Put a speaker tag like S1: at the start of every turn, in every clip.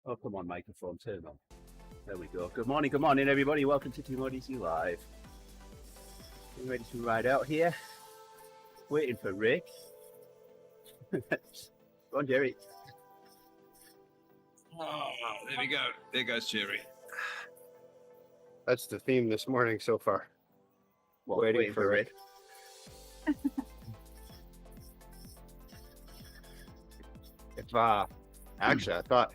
S1: Oh, come on, microphone, turn on. There we go. Good morning, everybody. Welcome to TeamODZ Live. Getting ready to ride out here. Waiting for Rick. Go on, Gerrie.
S2: Oh, there we go. There goes Gerrie.
S3: That's the theme this morning so far.
S1: What,
S3: Waiting for Rick. Actually, I thought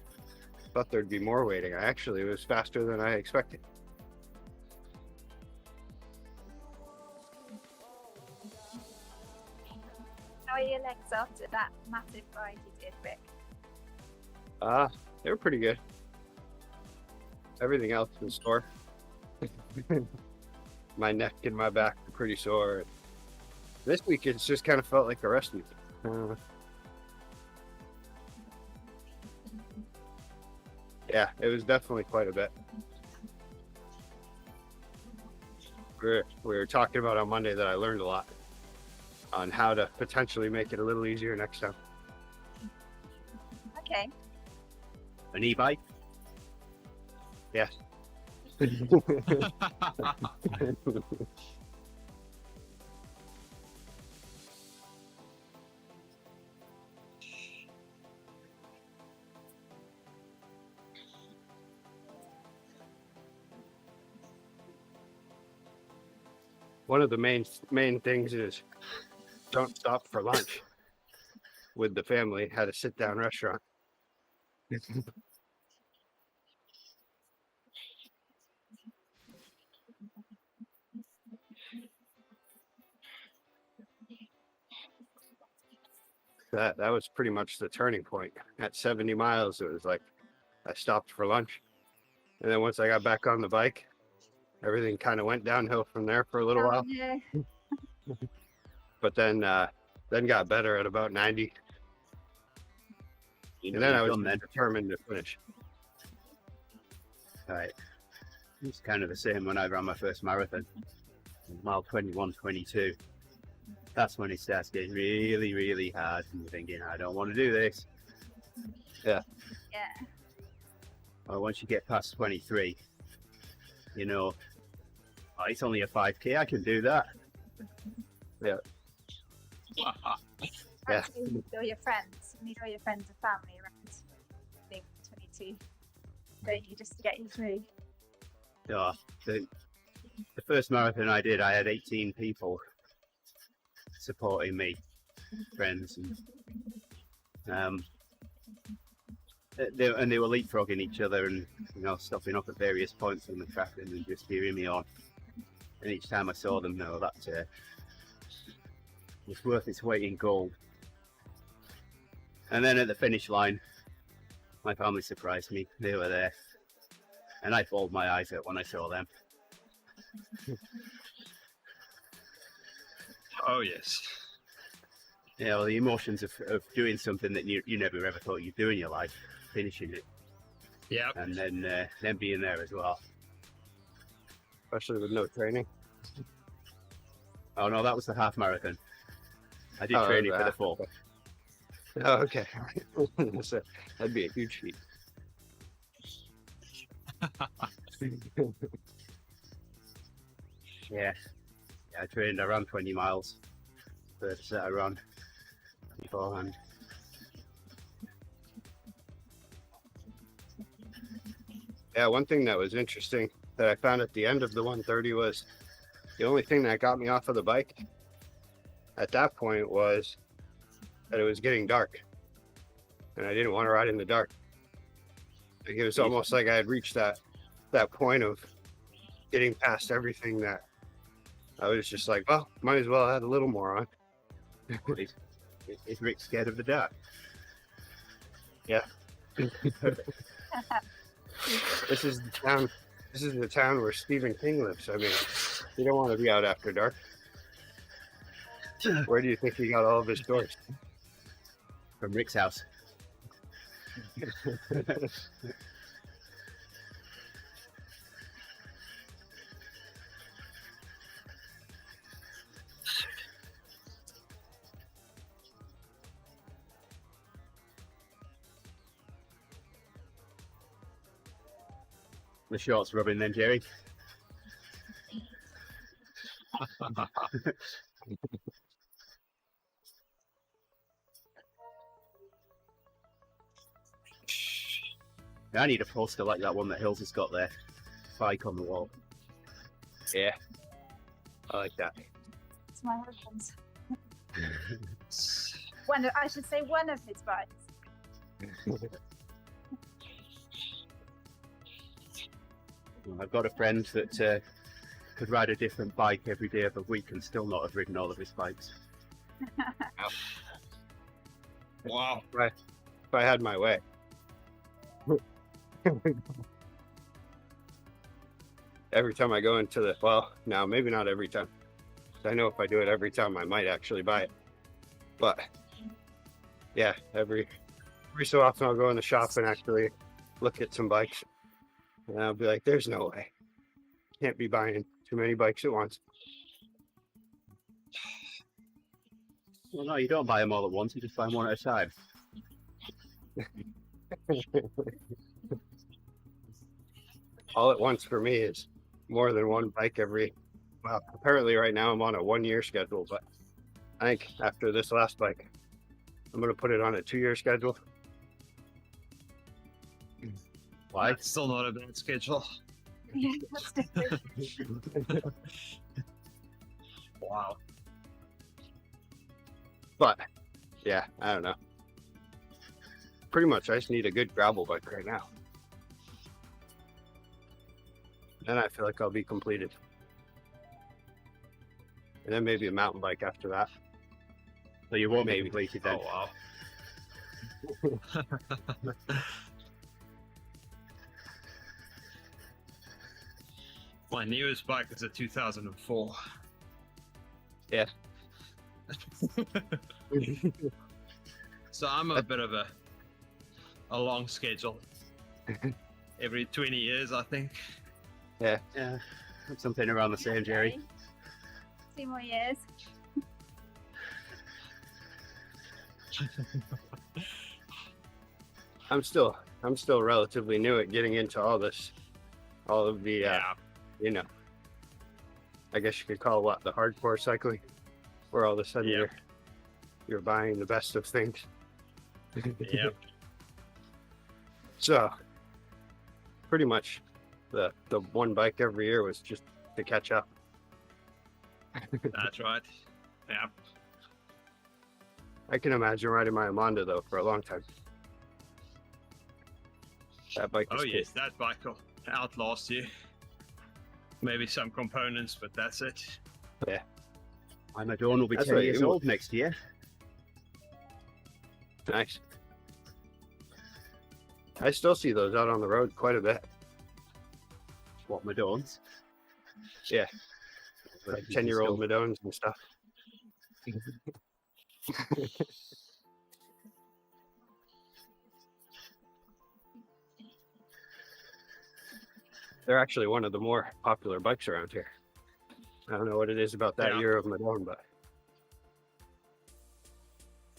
S3: there'd be more waiting. It was faster than I expected.
S4: How are your legs after that massive ride you did, Rick?
S3: They were pretty good. Everything else was sore. My neck and my back were pretty sore. This week it's just kind of felt like a rest week. Yeah, it was definitely quite a bit. We were talking about on Monday that I learned a lot on how to potentially make it a little easier next time.
S4: Okay.
S1: An e-bike?
S3: Yes. One of the main things is don't stop for lunch with the family at a sit-down restaurant. That was pretty much the turning point. At 70 miles, it was like I stopped for lunch. And then once I got back on the bike, everything kind of went downhill from there for a little while.
S4: Yeah.
S3: But then got better at about 90. And then I was determined to finish.
S1: Right. It's kind of the same when I ran my first marathon. Mile 21, 22. That's when it starts getting really, really hard. And you're thinking, I don't want to do this.
S3: Yeah.
S4: Yeah.
S1: Well, once you get past 23, you know, oh, it's only a 5K, I can do that.
S3: Yeah. Yeah.
S4: You need all your friends. You need all your friends and family around being 22. Don't you, just to get you through?
S1: Oh, the first marathon I did, I had 18 people supporting me, friends, and they were leapfrogging each other and, you know, stopping up at various points on the track and just cheering me on. And each time I saw them, no, that was worth its weight in gold. And then at the finish line, my family surprised me. They were there, and I bawled my eyes out when I saw them.
S2: Oh, yes.
S1: You know, the emotions of doing something that you never ever thought you'd do in your life, finishing it.
S2: Yeah.
S1: And then being there as well.
S3: Especially with no training.
S1: Oh no, that was the half marathon. I did
S3: Oh,
S1: training for the full.
S3: Oh, okay. So that'd be a huge feat.
S1: Yeah, I trained around 20 miles. But I ran beforehand.
S3: Yeah, one thing that was interesting that I found at the end of the 130 was the only thing that got me off of the bike at that point was that it was getting dark. And I didn't want to ride in the dark. Like, it was almost like I had reached that point of getting past everything that I was just like, well, might as well add a little more on.
S1: Is Rick scared of the dark?
S3: Yeah. This is the town where Stephen King lives. I mean, you don't want to be out after dark. Where do you think he got all of his stories?
S1: From Rick's house. The shorts rubbing then, Gerrie. I need a poster like that one that Hils has got there. Bike on the wall.
S3: Yeah, I like that.
S4: It's my husband's. I should say one of his bikes.
S1: I've got a friend that could ride a different bike every day of the week and still not have ridden all of his bikes.
S2: Wow.
S3: If I had my way. Every time I go into the, well, now maybe not every time. I know if I do it every time, I might actually buy it. But yeah, every so often I'll go in the shop and actually look at some bikes, and I'll be like, "There's no way, can't be buying too many bikes at once."
S1: Well, no, you don't buy them all at once. You just buy them one at a time.
S3: All at once for me is more than one bike every. Well, apparently right now I'm on a 1-year schedule, but I think after this last bike, I'm gonna put it on a 2-year schedule.
S1: Why?
S2: That's still not a bad schedule.
S4: Yeah, that's different.
S2: Wow.
S3: But yeah, I don't know. Pretty much, I just need a good gravel bike right now. Then I feel like I'll be completed. And then maybe a mountain bike after that.
S1: So you won't be
S3: Maybe.
S1: completed then.
S2: Oh, wow. My newest bike is a 2004.
S3: Yeah.
S2: So I'm a bit of a long schedule. Every 20 years, I think.
S1: Yeah, something around the same, Gerrie.
S4: Okay. 2 more years.
S3: I'm still relatively new at getting into all this, all of the, you know, I guess you could call it what, the hardcore cycling, where all of a sudden
S2: Yep.
S3: you're buying the best of things.
S2: Yep.
S3: So pretty much the one bike every year was just to catch up.
S2: That's right. Yep.
S3: I can imagine riding my Amanda though for a long time. That bike is
S2: Oh yes, that bike will outlast you. Maybe some components, but that's it.
S1: My Madonna will be
S3: That's
S1: 10
S3: right,
S1: years
S3: you-
S1: old next year.
S3: nice. I still see those out on the road quite a bit.
S1: What, Madonnas?
S3: Yeah. Like 10-year-old Madones and stuff. They're actually one of the more popular bikes around here. I don't know what it is about that
S2: Yeah.
S3: year of Madone, but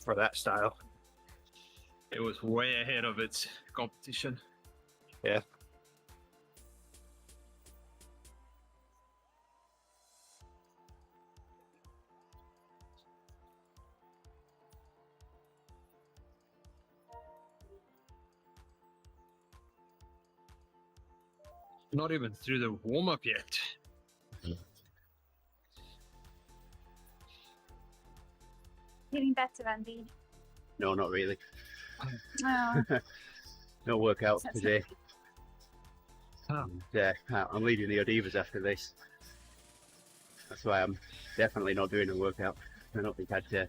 S3: for that style.
S2: It was way ahead of its competition.
S3: Yeah.
S2: Not even through the warm-up yet.
S4: Feeling better, Andy?
S1: No, not really.
S4: Oh,
S1: No workouts
S4: That's
S1: today.
S2: Oh.
S1: And, I'm leading the Odivas after this. That's why I'm definitely not doing a workout. I don't think
S4: yeah.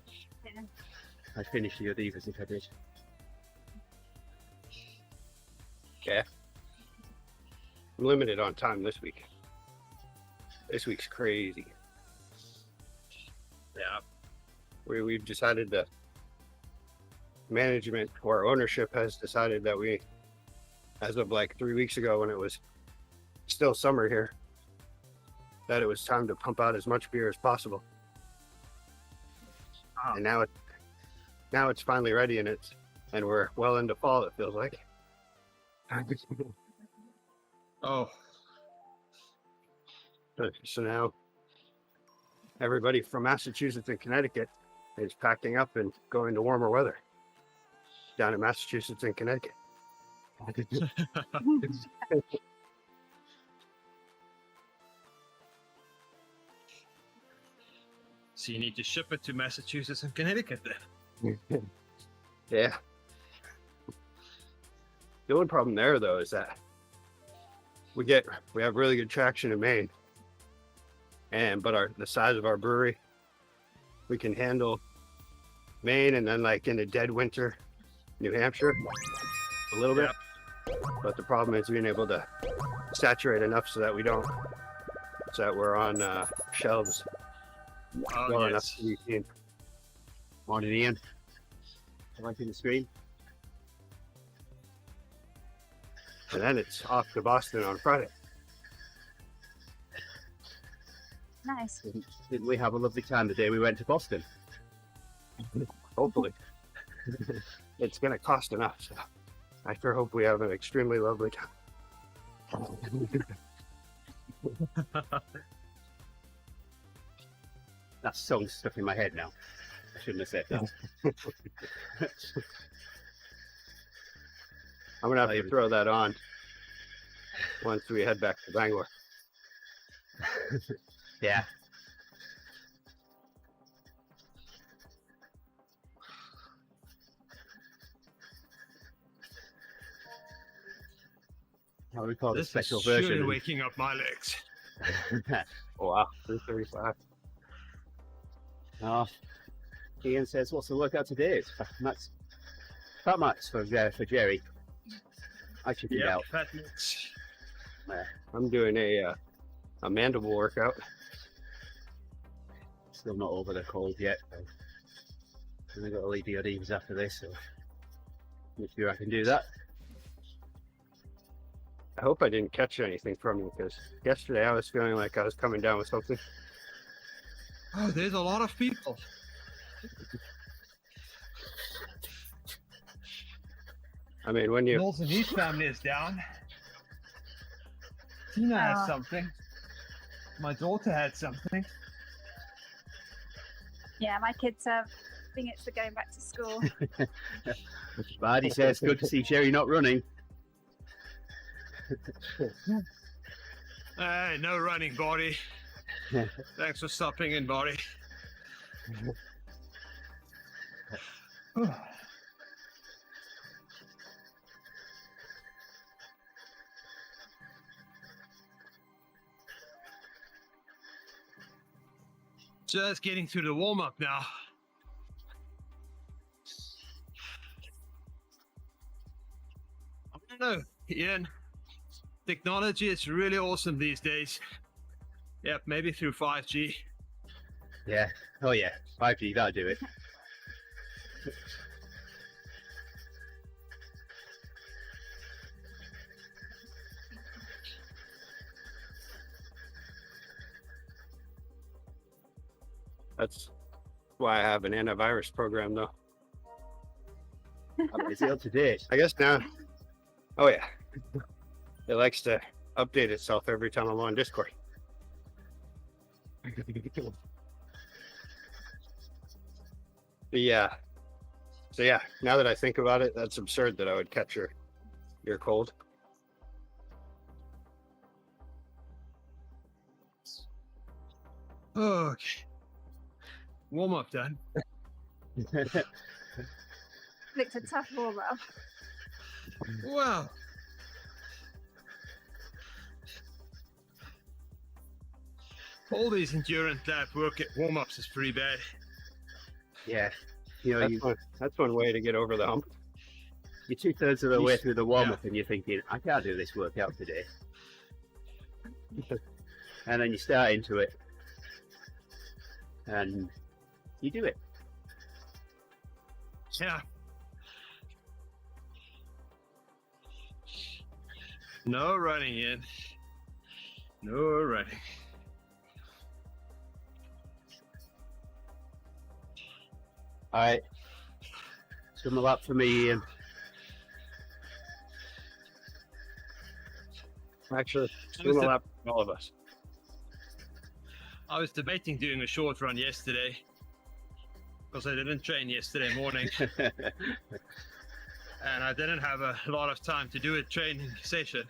S1: I'd finish the Odivas if I did.
S3: I'm limited on time this week. This week's crazy.
S2: Yeah.
S3: We've decided that management or ownership has decided that we, as of like 3 weeks ago when it was still summer here, that it was time to pump out as much beer as possible.
S2: Ah.
S3: And now it's finally ready, and we're well into fall, it feels like.
S2: Oh,
S3: So now everybody from Massachusetts and Connecticut is packing up and going to warmer weather down in Massachusetts and Connecticut.
S2: so you need to ship it to Massachusetts and Connecticut then.
S3: Yeah. The only problem there though is that we have really good traction in Maine, but the size of our brewery, we can handle Maine, and then like in the dead winter, New Hampshire, a little bit. But the problem is being able to saturate enough so that we're on shelves
S2: Oh,
S3: well enough
S2: yes.
S3: to be seen.
S1: Morning, Ian. Liking the screen.
S3: And then it's off to Boston on Friday.
S4: Nice.
S1: Didn't we have a lovely time the day we went to Boston?
S3: Hopefully. It's going to cost enough. So I sure hope we have an extremely lovely time.
S1: That song's stuck in my head now. I shouldn't have said that.
S3: I'm going to have to throw that on once we head back to Bangor.
S1: Yeah. How we call the
S2: This
S1: special
S2: is surely
S1: version.
S2: waking up my legs.
S3: Oh, wow. 335.
S1: Oh, Ian says, "What's the workout today?" It's fat mats for Gerrie. I should be
S2: Yeah,
S1: out.
S2: Fatticus.
S3: I'm doing a mandible workout.
S1: Still not over the cold yet. And I got to leave the Oddies after this, so make sure I can do that.
S3: I hope I didn't catch anything from you, because yesterday I was feeling like I was coming down with something.
S2: Oh, there's a lot of people.
S3: I mean, when you
S2: Hils and his family is down. Tina has
S4: Oh.
S2: something. My daughter had something.
S4: Yeah, my kids think it's for going back to school.
S1: Bardi says, "Good to see Gerrie not running."
S2: Hey, no running, body. Thanks for stopping in, body. Just getting through the warm-up now. I don't know, Ian. Technology is really awesome these days. Yep, maybe through 5G.
S1: Yeah. Oh yeah. 5G, that'll do it.
S3: That's why I have an antivirus program, though.
S1: Is it up to date?
S3: I guess now. Oh yeah, it likes to update itself every time I'm on Discord. Yeah. So yeah, now that I think about it, that's absurd that I would catch your cold.
S2: Okay. Warm-up done.
S4: Looked a tough warm up.
S2: Wow. All these endurance lab warm-ups is pretty bad.
S1: Yeah. You know,
S3: That's one way to get over the hump.
S1: you're 2/3 of the way through the warm-up and you're thinking, I can't do this workout today. And then you start into it and you do it.
S2: Yeah. No running in. No running.
S1: All right. Swim a lap for me, Ian.
S3: Actually, swim a lap for all of us.
S2: I was debating doing a short run yesterday because I didn't train yesterday morning and I didn't have a lot of time to do a training session.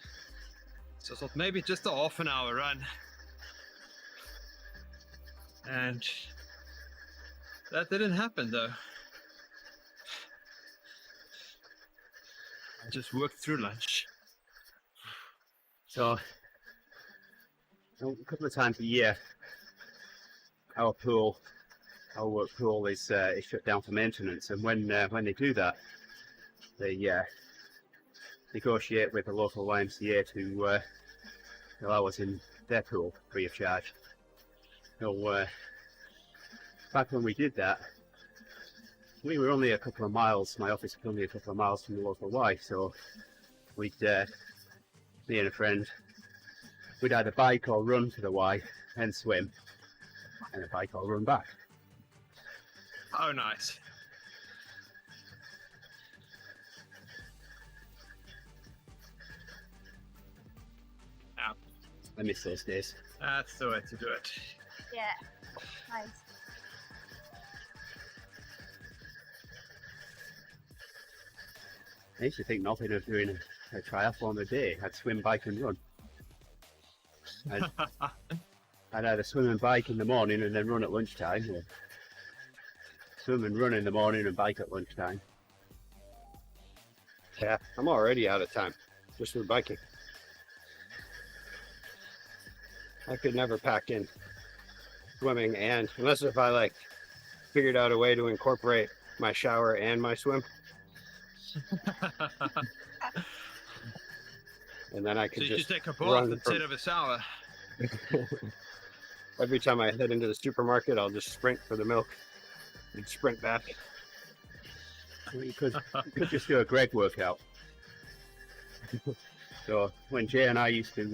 S2: So I thought maybe just a half an hour run. And that didn't happen though. I just worked through lunch.
S1: So, a couple of times a year, our work pool is shut down for maintenance, and when they do that, they negotiate with the local YMCA to allow us in their pool free of charge. So, back when we did that, we were only a couple of miles. My office was only a couple of miles from the local Y, so we'd me and a friend, we'd either bike or run to the Y and swim, and a bike or run back.
S2: Oh, nice. Yeah,
S1: I miss those days.
S2: that's the way to do it.
S4: Yeah. Nice.
S1: I used to think nothing of doing a triathlon a day. I'd swim, bike and run. I'd either swim and bike in the morning and then run at lunchtime, or swim and run in the morning and bike at lunchtime.
S3: Yeah, I'm already out of time just with biking. I could never pack in swimming, and unless if I like figured out a way to incorporate my shower and my swim, and then I
S2: So
S3: could
S2: you
S3: just
S2: should take a bath
S3: run
S2: instead of a shower.
S3: every time I head into the supermarket, I'll just sprint for the milk and sprint back.
S1: Well, you could just do a Greg workout. So when Jay and I used to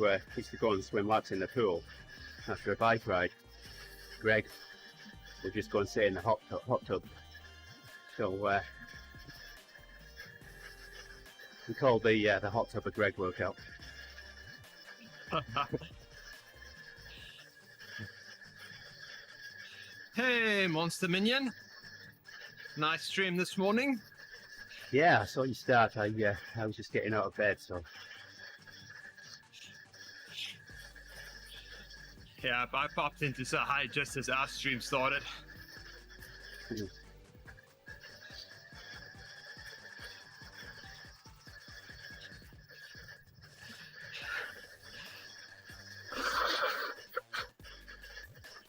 S1: go and swim laps in the pool after a bike ride, Greg would just go and sit in the hot tub. So we called the hot tub a Greg workout.
S2: Hey, Monster Minion. Nice stream this morning.
S1: Yeah, I saw you start. I was just getting out of bed, so
S2: Yeah, I popped into say hi just as our stream started.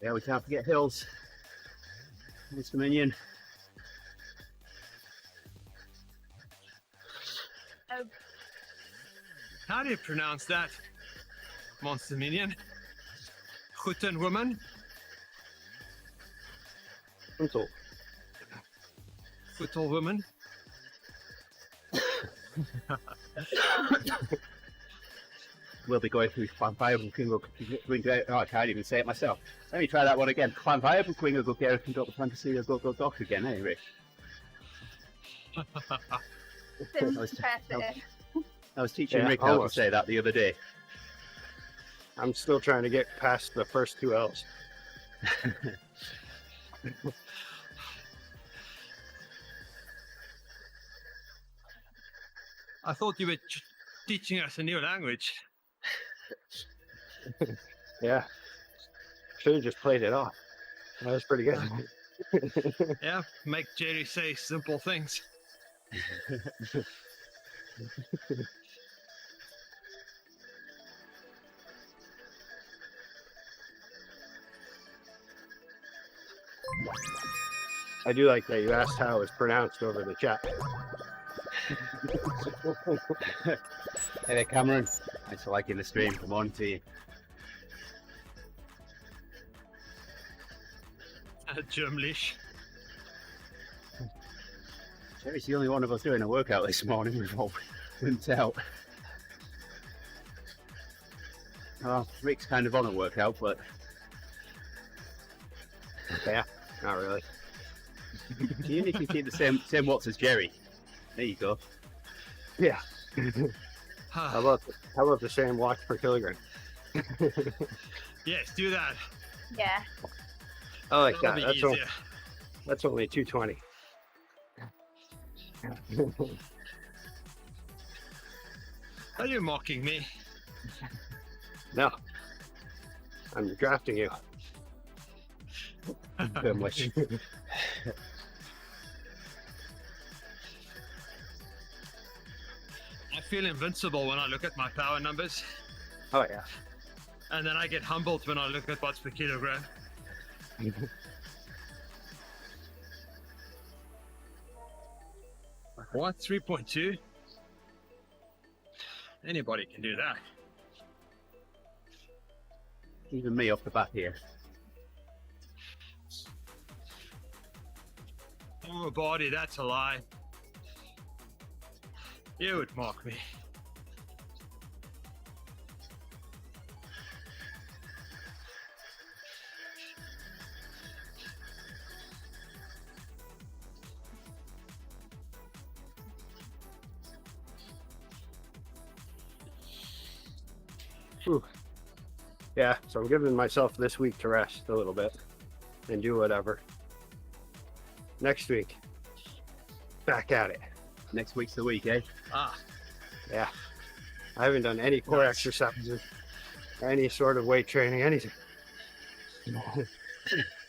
S1: yeah, we can't forget Hils, Mr. Minion.
S4: Oh,
S2: How do you pronounce that, Monster Minion? Guten woman?
S3: Until
S2: Guten woman?
S1: We'll be going through Viable King. Oh, I can't even say it myself. Let me try that one again. Viable King will go Gerrie can go to fantasy go doc again, eh, Rick? I was teaching Rick how to say that the other day.
S3: I'm still trying to get past the first two L's.
S2: I thought you were teaching us a new language.
S3: Yeah. Should have just played it off. That was pretty good.
S2: Yeah, make Gerrie say simple things.
S3: I do like that you asked how it was pronounced over the chat.
S1: Hey there, Cameron. Thanks for liking the stream. Come on to you.
S2: Germlish.
S1: Gerrie's the only one of us doing a workout this morning. We've all wimped out. Oh, Rick's kind of on a workout, but
S3: Yeah, not really.
S1: you need to keep the same watts as Gerrie. There you go.
S3: Yeah. How about the same watts per kilogram?
S2: Yes, do that.
S4: Yeah.
S3: I like
S2: That'll
S3: that.
S2: be
S3: That's
S2: easier.
S3: that's only 220.
S2: Are you mocking me?
S3: No, I'm drafting you.
S1: Too much.
S2: I feel invincible when I look at my power numbers,
S3: Oh yeah.
S2: and then I get humbled when I look at watts per kilogram. What? 3.2? Anybody can do that.
S1: Even me off the bat here.
S2: Oh, body, that's a lie. You would mock me.
S3: Whew. Yeah, so I'm giving myself this week to rest a little bit and do whatever. Next week, back at it.
S1: Next week's the week, eh?
S2: Ah,
S3: Yeah. I haven't done any core
S2: Nice.
S3: exercises, any sort of weight training, anything.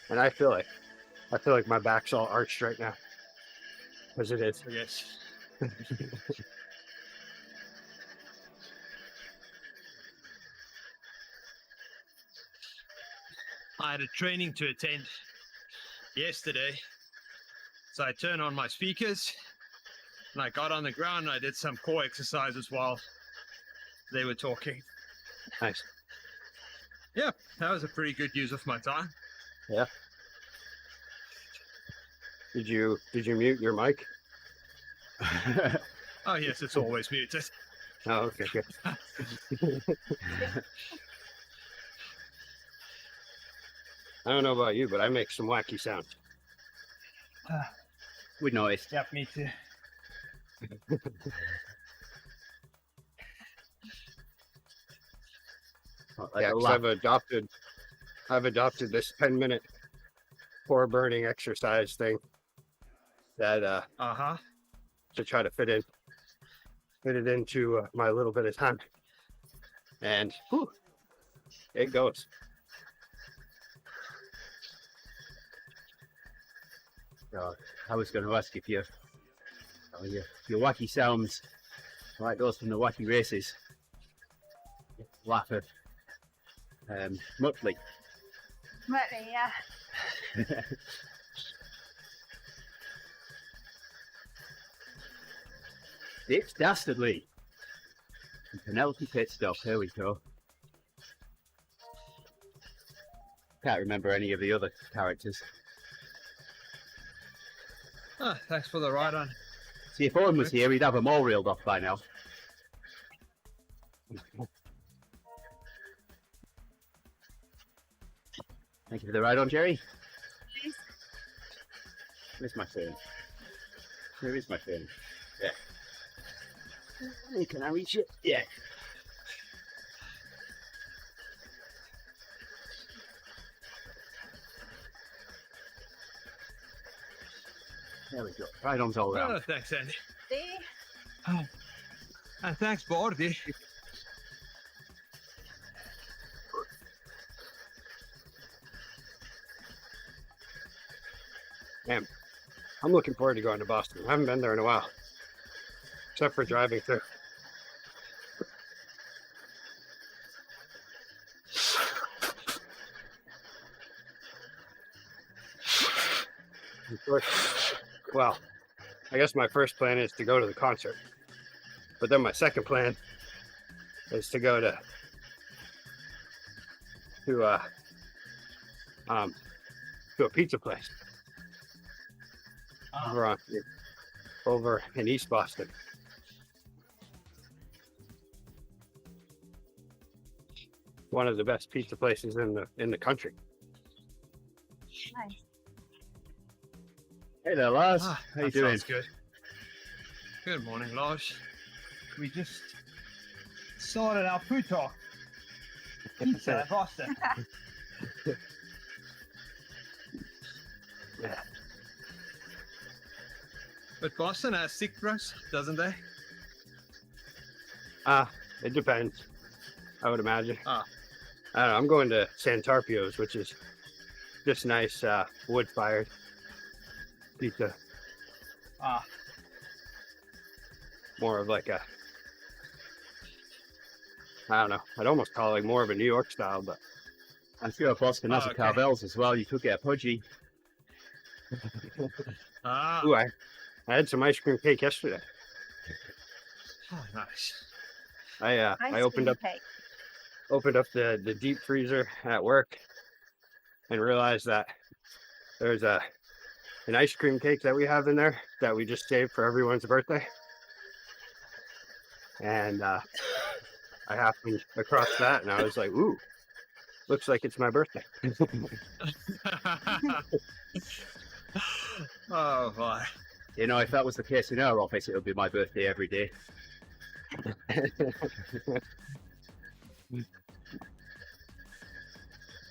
S3: And I feel like my back's all arched right now. As it is.
S2: yes. I had a training to attend yesterday. So I turned on my speakers and I got on the ground and I did some core exercises while they were talking.
S3: Nice.
S2: Yeah, that was a pretty good use of my time.
S3: Yeah. Did you mute your mic?
S2: Oh yes, it's always muted.
S3: Oh, okay, good. I don't know about you, but I make some wacky sounds.
S1: We noticed.
S2: Yep, me too.
S1: Like
S3: Yeah,
S1: a
S3: 'cause
S1: laugh.
S3: I've adopted this 10-minute core burning exercise thing that
S2: Uh-huh.
S3: to try to fit it into my little bit of time, and whew, it goes.
S1: I was going to ask if your wacky sounds like those from the wacky races. Laugh at Mutley.
S4: Muttley, yeah.
S1: It's Dastardly. And Penelope Pit Stop. Here we go. Can't remember any of the other characters.
S2: Ah, thanks for the ride on.
S1: See, if Owen was here, he'd have them all reeled off by now. Thank you for the ride on, Gerrie.
S4: Nice.
S1: Where's my phone? Where is my phone? Yeah. Can I reach it? Yeah. There we go. Ride-ons all around.
S2: Oh, thanks, Andy.
S4: See?
S2: Oh. And thanks, Bardi.
S3: Man, I'm looking forward to going to Boston. I haven't been there in a while, except for driving through. Of course, well, I guess my first plan is to go to the concert, but then my second plan is to go to a pizza place over in East Boston. One of the best pizza places in the country.
S4: Nice.
S1: Hey there, Lars.
S2: Ah,
S1: How you
S2: that
S1: doing?
S2: sounds good. Good morning, Lars. We just Sorted our puto. Pizza, Boston.
S3: Yeah.
S2: But Boston has sick bros, doesn't they?
S3: It depends. I would imagine.
S2: Ah.
S3: I don't know, I'm going to Santarpio's, which is just nice wood-fired pizza.
S2: Ah.
S3: More of like a, I don't know, I'd almost call it like more of a New York style, but
S1: I'm sure Boston has
S2: Oh,
S1: a
S2: okay.
S1: Carvel's as well. You could get a pudgy.
S2: Ah.
S3: ooh, I had some ice cream cake yesterday.
S2: Oh, nice.
S3: I
S4: Ice
S3: opened
S4: cream
S3: up the deep freezer at work and realized that there's an ice cream cake that we have in there that we just saved for everyone's birthday. And I happened across that and I was like, ooh, looks like it's my birthday.
S2: Oh boy.
S1: You know, if that was the case in our office, it would be my birthday every day.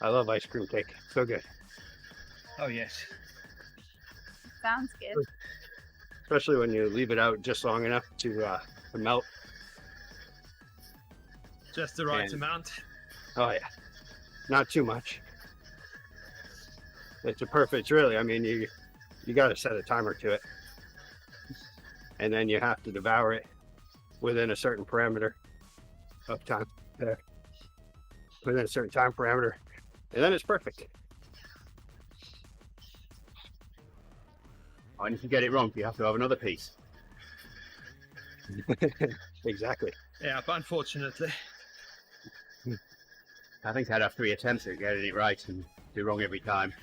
S3: I love ice cream cake. So good.
S2: Oh yes.
S4: Sounds good.
S3: Especially when you leave it out just long enough to melt.
S2: Just the right
S3: And-
S2: amount.
S3: Oh yeah. Not too much. It's really, I mean, you got to set a timer to it. And then you have to devour it within a certain parameter of time there. Within a certain time parameter. And then it's perfect.
S1: And if you get it wrong, you have to have another piece.
S3: Exactly.
S2: Yeah, but unfortunately.
S1: I think I'd have 3 attempts at getting it right and do wrong every time.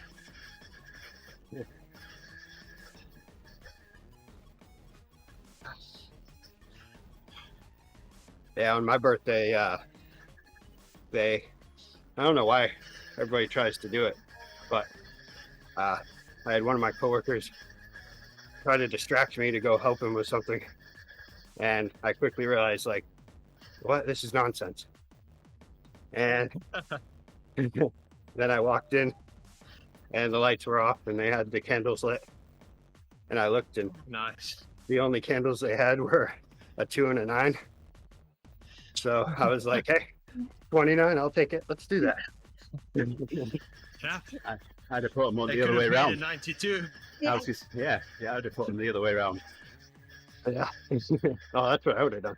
S3: Yeah, on my birthday, I don't know why everybody tries to do it, but I had one of my coworkers try to distract me to go help him with something. And I quickly realized, like, what? This is nonsense. And then I walked in and the lights were off and they had the candles lit. And I looked and
S2: Nice.
S3: the only candles they had were a 2 and a 9. So I was like, hey, 29, I'll take it. Let's do that.
S2: Yeah.
S1: I'd have put them on
S2: They
S1: the other
S2: could
S1: way
S2: have made
S1: around.
S2: it 92.
S1: I was just, yeah, I'd have put them the other way around.
S3: Yeah. Oh, that's what I would have done.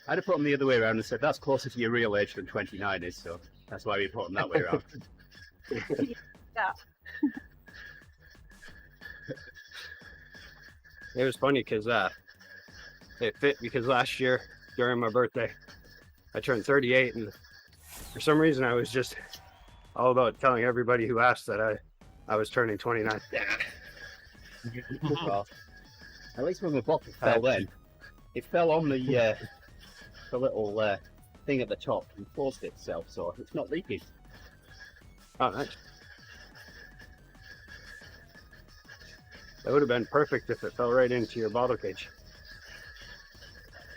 S1: I'd have put them the other way around and said, that's closer to your real age than 29 is, so that's why we put them that way around.
S4: Yeah.
S3: It was funny because it fit because last year during my birthday, I turned 38 and for some reason I was just all about telling everybody who asked that I was turning 29.
S1: Well, at least when the bottle fell then, it fell on the little thing at the top and forced itself, so it's not leaking.
S3: Oh, nice. That would have been perfect if it fell right into your bottle cage.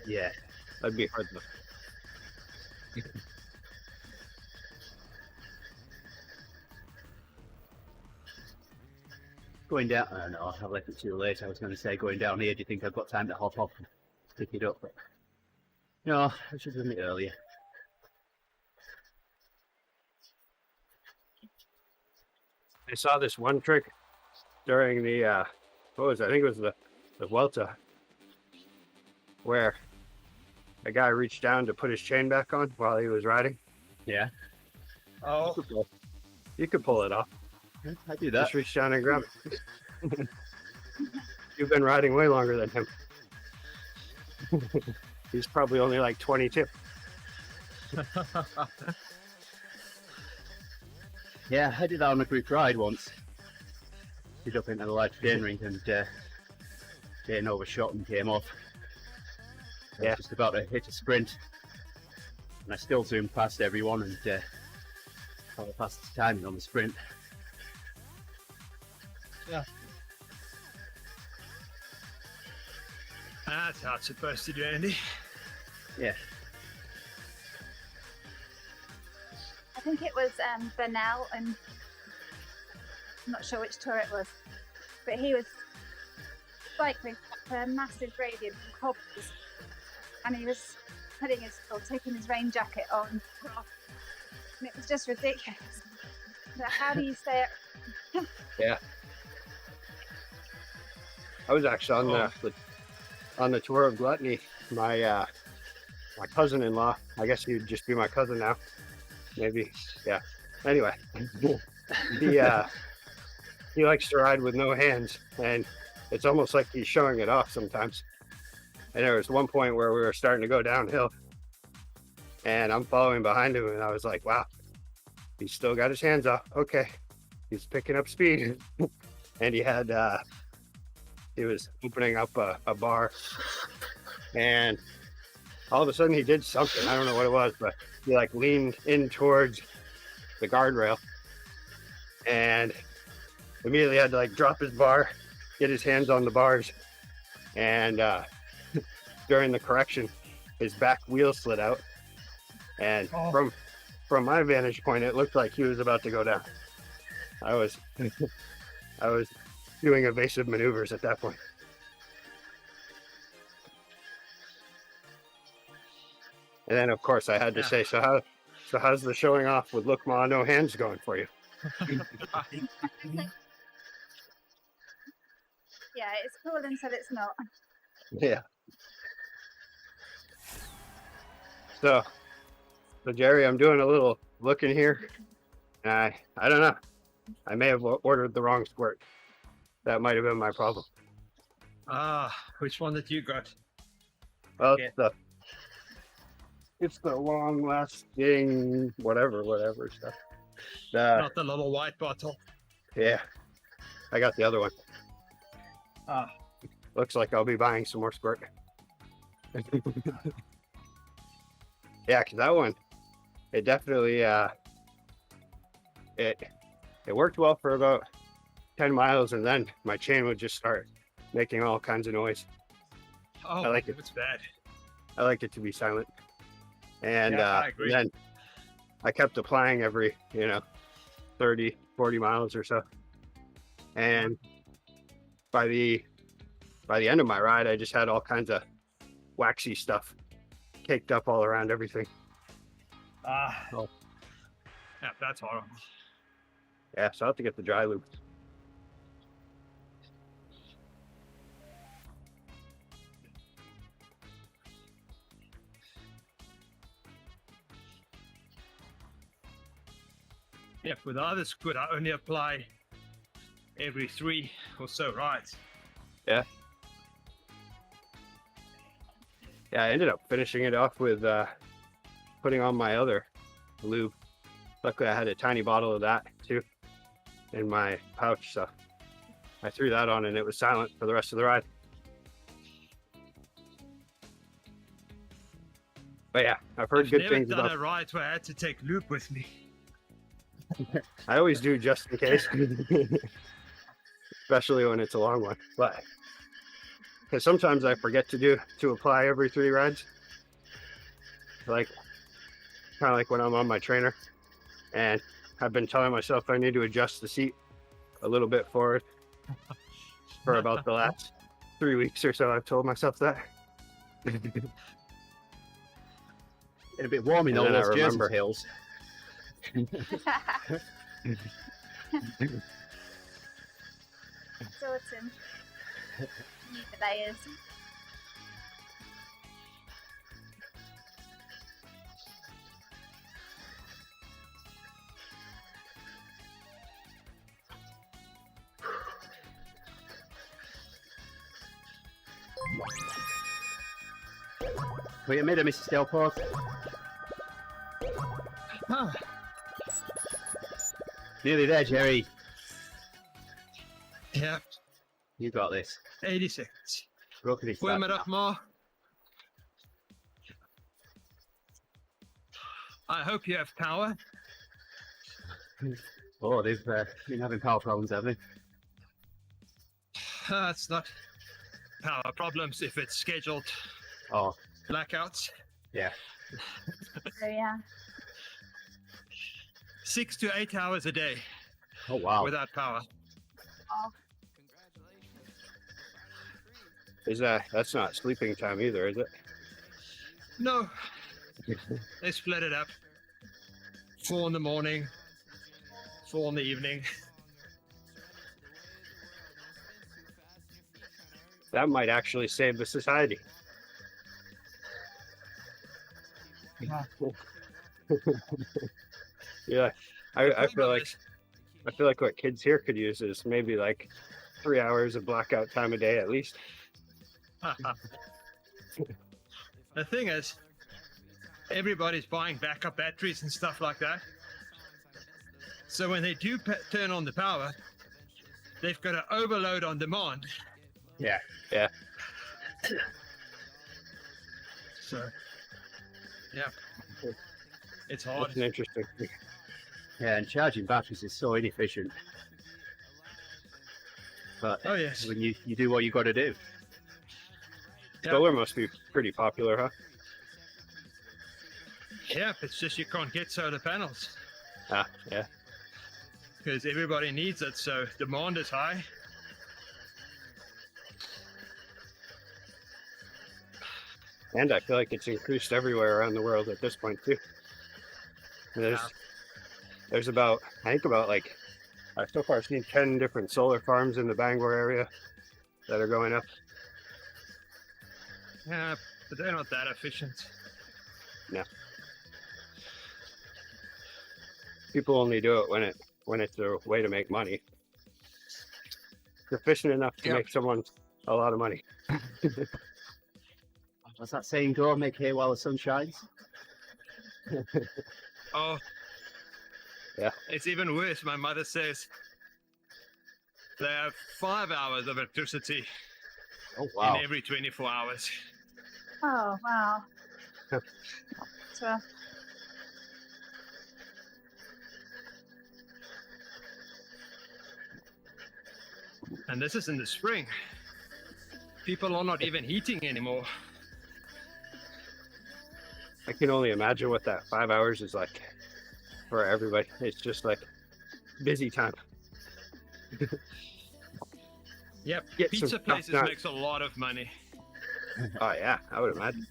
S1: Yeah.
S3: That'd be hard though.
S1: Going down, I don't know, I've left it too late. I was going to say going down here, do you think I've got time to hop off and pick it up? But no, I should have done it earlier.
S3: I saw this one trick during the what was it? I think it was the Vuelta, where a guy reached down to put his chain back on while he was riding.
S1: Yeah.
S2: Oh,
S3: You could pull it off.
S1: I do that.
S3: Just reach down and grab it. You've been riding way longer than him. He's probably only like 22.
S1: Yeah, I did that on a group ride once. Did up into the large chain ring and getting overshot and came off. I was just about to hit a sprint, and I still zoomed past everyone and got past the timing on the sprint.
S2: Yeah. That's how it's supposed to do, Andy.
S1: Yeah.
S4: I think it was Bernal, and I'm not sure which tour it was, but he was cycling up a massive gradient from cobbles, and he was taking his rain jacket on, and it was just ridiculous. But how do you stay up?
S3: Yeah. I was actually on the tour of gluttony. My cousin-in-law, I guess he'd just be my cousin now. Maybe, yeah. Anyway, he likes to ride with no hands, and it's almost like he's showing it off sometimes. And there was one point where we were starting to go downhill, and I'm following behind him, and I was like, wow, he's still got his hands off. Okay, he's picking up speed. And he was opening up a bar, and all of a sudden he did something. I don't know what it was, but he like leaned in towards the guardrail and immediately had to like drop his bar, get his hands on the bars, and during the correction, his back wheel slid out, and from my vantage point, it looked like he was about to go down. I was doing evasive maneuvers at that point. And then, of course, I had to say, so how's the showing off with look ma no hands going for you?
S4: Yeah, it's cool until it's not.
S3: Yeah. So Gerrie, I'm doing a little looking here. I don't know. I may have ordered the wrong squirt. That might have been my problem.
S2: Which one did you got?
S3: Well, it's the long-lasting whatever stuff.
S2: Not the little white bottle.
S3: Yeah, I got the other one. Looks like I'll be buying some more squirt. Yeah, because that one, it definitely it worked well for about 10 miles, and then my chain would just start making all kinds of noise.
S2: Oh,
S3: I like it.
S2: It's bad.
S3: I like it to be silent. And
S2: I agree.
S3: then I kept applying every 30 40 miles or so, and by the end of my ride, I just had all kinds of waxy stuff caked up all around everything.
S2: Yeah, that's horrible.
S3: Yeah, so I'll have to get the dry lube.
S2: Yeah, with the other squid, I only apply every 3 or so rides.
S3: Yeah. Yeah, I ended up finishing it off with putting on my other lube. Luckily, I had a tiny bottle of that too in my pouch, so I threw that on and it was silent for the rest of the ride. But yeah, I've heard good things about.
S2: I've never done a ride where I had to take lube with me.
S3: I always do just in case, especially when it's a long one. But because sometimes I forget to apply every 3 rides, like kind of like when I'm on my trainer, and I've been telling myself I need to adjust the seat a little bit forward for about the last 3 weeks or so. I've told myself that.
S1: It's a bit warm in all
S3: And then
S1: those
S3: I
S1: jerseys,
S3: remember.
S1: Hils.
S4: It's autumn. Need the layers.
S1: We made a Mrs. Delport. Nearly there, Gerrie.
S2: Yeah,
S1: You got this.
S2: 80 seconds.
S1: Broken
S2: Goedemiddag, Ma. I hope you have power.
S1: Oh, they've been having power problems, have they?
S2: It's not power problems if it's scheduled
S1: Oh,
S2: blackouts.
S1: yeah.
S4: So yeah.
S2: 6 to 8 hours a day
S1: Oh, wow.
S2: without power.
S4: Oh,
S3: That's not sleeping time either, is it?
S2: No, they split it up. 4 in the morning, 4 in the evening.
S3: That might actually save the society. Yeah, I feel like what kids here could use is maybe like 3 hours of blackout time a day at least.
S2: The thing is, everybody's buying backup batteries and stuff like that. So when they do turn on the power, they've got to overload on demand.
S1: Yeah.
S3: Yeah.
S2: So, yeah, it's hard.
S3: That's an interesting.
S1: Yeah, and charging batteries is so inefficient. But
S2: Oh yes,
S1: when you do what you got to do.
S2: Yeah.
S3: Solar must be pretty popular, huh?
S2: yeah. It's just you can't get solar panels
S3: Ah, yeah.
S2: because everybody needs it. So demand is high.
S3: And I feel like it's increased everywhere around the world at this point too. And there's about, I think about like, I've so far seen 10 different solar farms in the Bangor area that are going up.
S2: Yeah, but they're not that efficient.
S3: No. People only do it when it's a way to make money. It's efficient enough to make someone a lot of money.
S1: What's that saying go? Make hay while the sun shines?
S2: Oh,
S3: Yeah.
S2: It's even worse. My mother says they have 5 hours of electricity
S1: Oh, wow.
S2: in every 24 hours.
S4: oh wow. So,
S2: And this is in the spring. People are not even heating anymore.
S3: I can only imagine what that 5 hours is like for everybody. It's just like busy time.
S2: Yep,
S3: Get
S2: pizza
S3: some
S2: places
S3: top-notch-
S2: makes a lot of money.
S3: Oh yeah, I would imagine.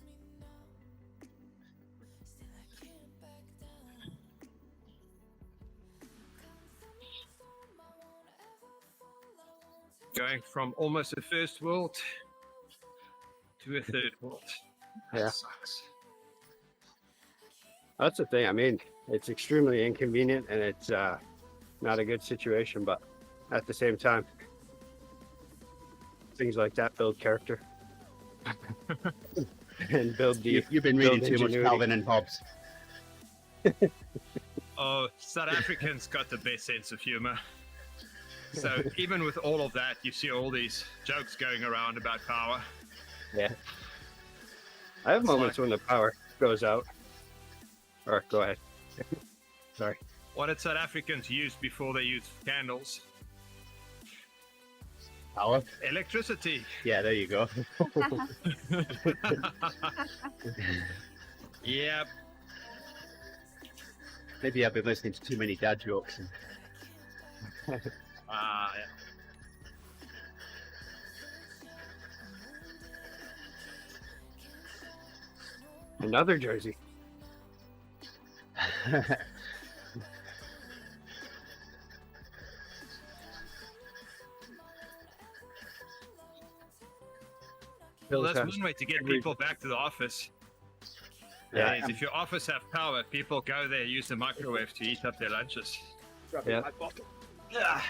S2: Going from almost a first world to a third world. That
S3: Yeah.
S2: sucks.
S3: That's the thing. I mean, it's extremely inconvenient and it's not a good situation, but at the same time, things like that build character and build the.
S1: You've been reading
S3: build
S1: too much
S3: ingenuity.
S1: Calvin and Hobbes.
S2: Oh, South Africans got the best sense of humor. So even with all of that, you see all these jokes going around about power.
S3: Yeah. I have
S2: It's
S3: moments when the power goes out. Or go ahead. Sorry.
S2: What did South Africans use before they used candles?
S1: Power?
S2: Electricity.
S1: Yeah, there you go.
S2: Yep.
S1: Maybe I've been listening to too many dad jokes.
S2: Yeah.
S3: Another jersey.
S2: Well,
S3: Hils
S2: that's
S3: has
S2: one way to get
S3: every-
S2: people back to the office.
S3: Yeah.
S2: Is if your office have power, people go there, use the microwave to eat up their lunches.
S3: Yeah.
S2: Yeah.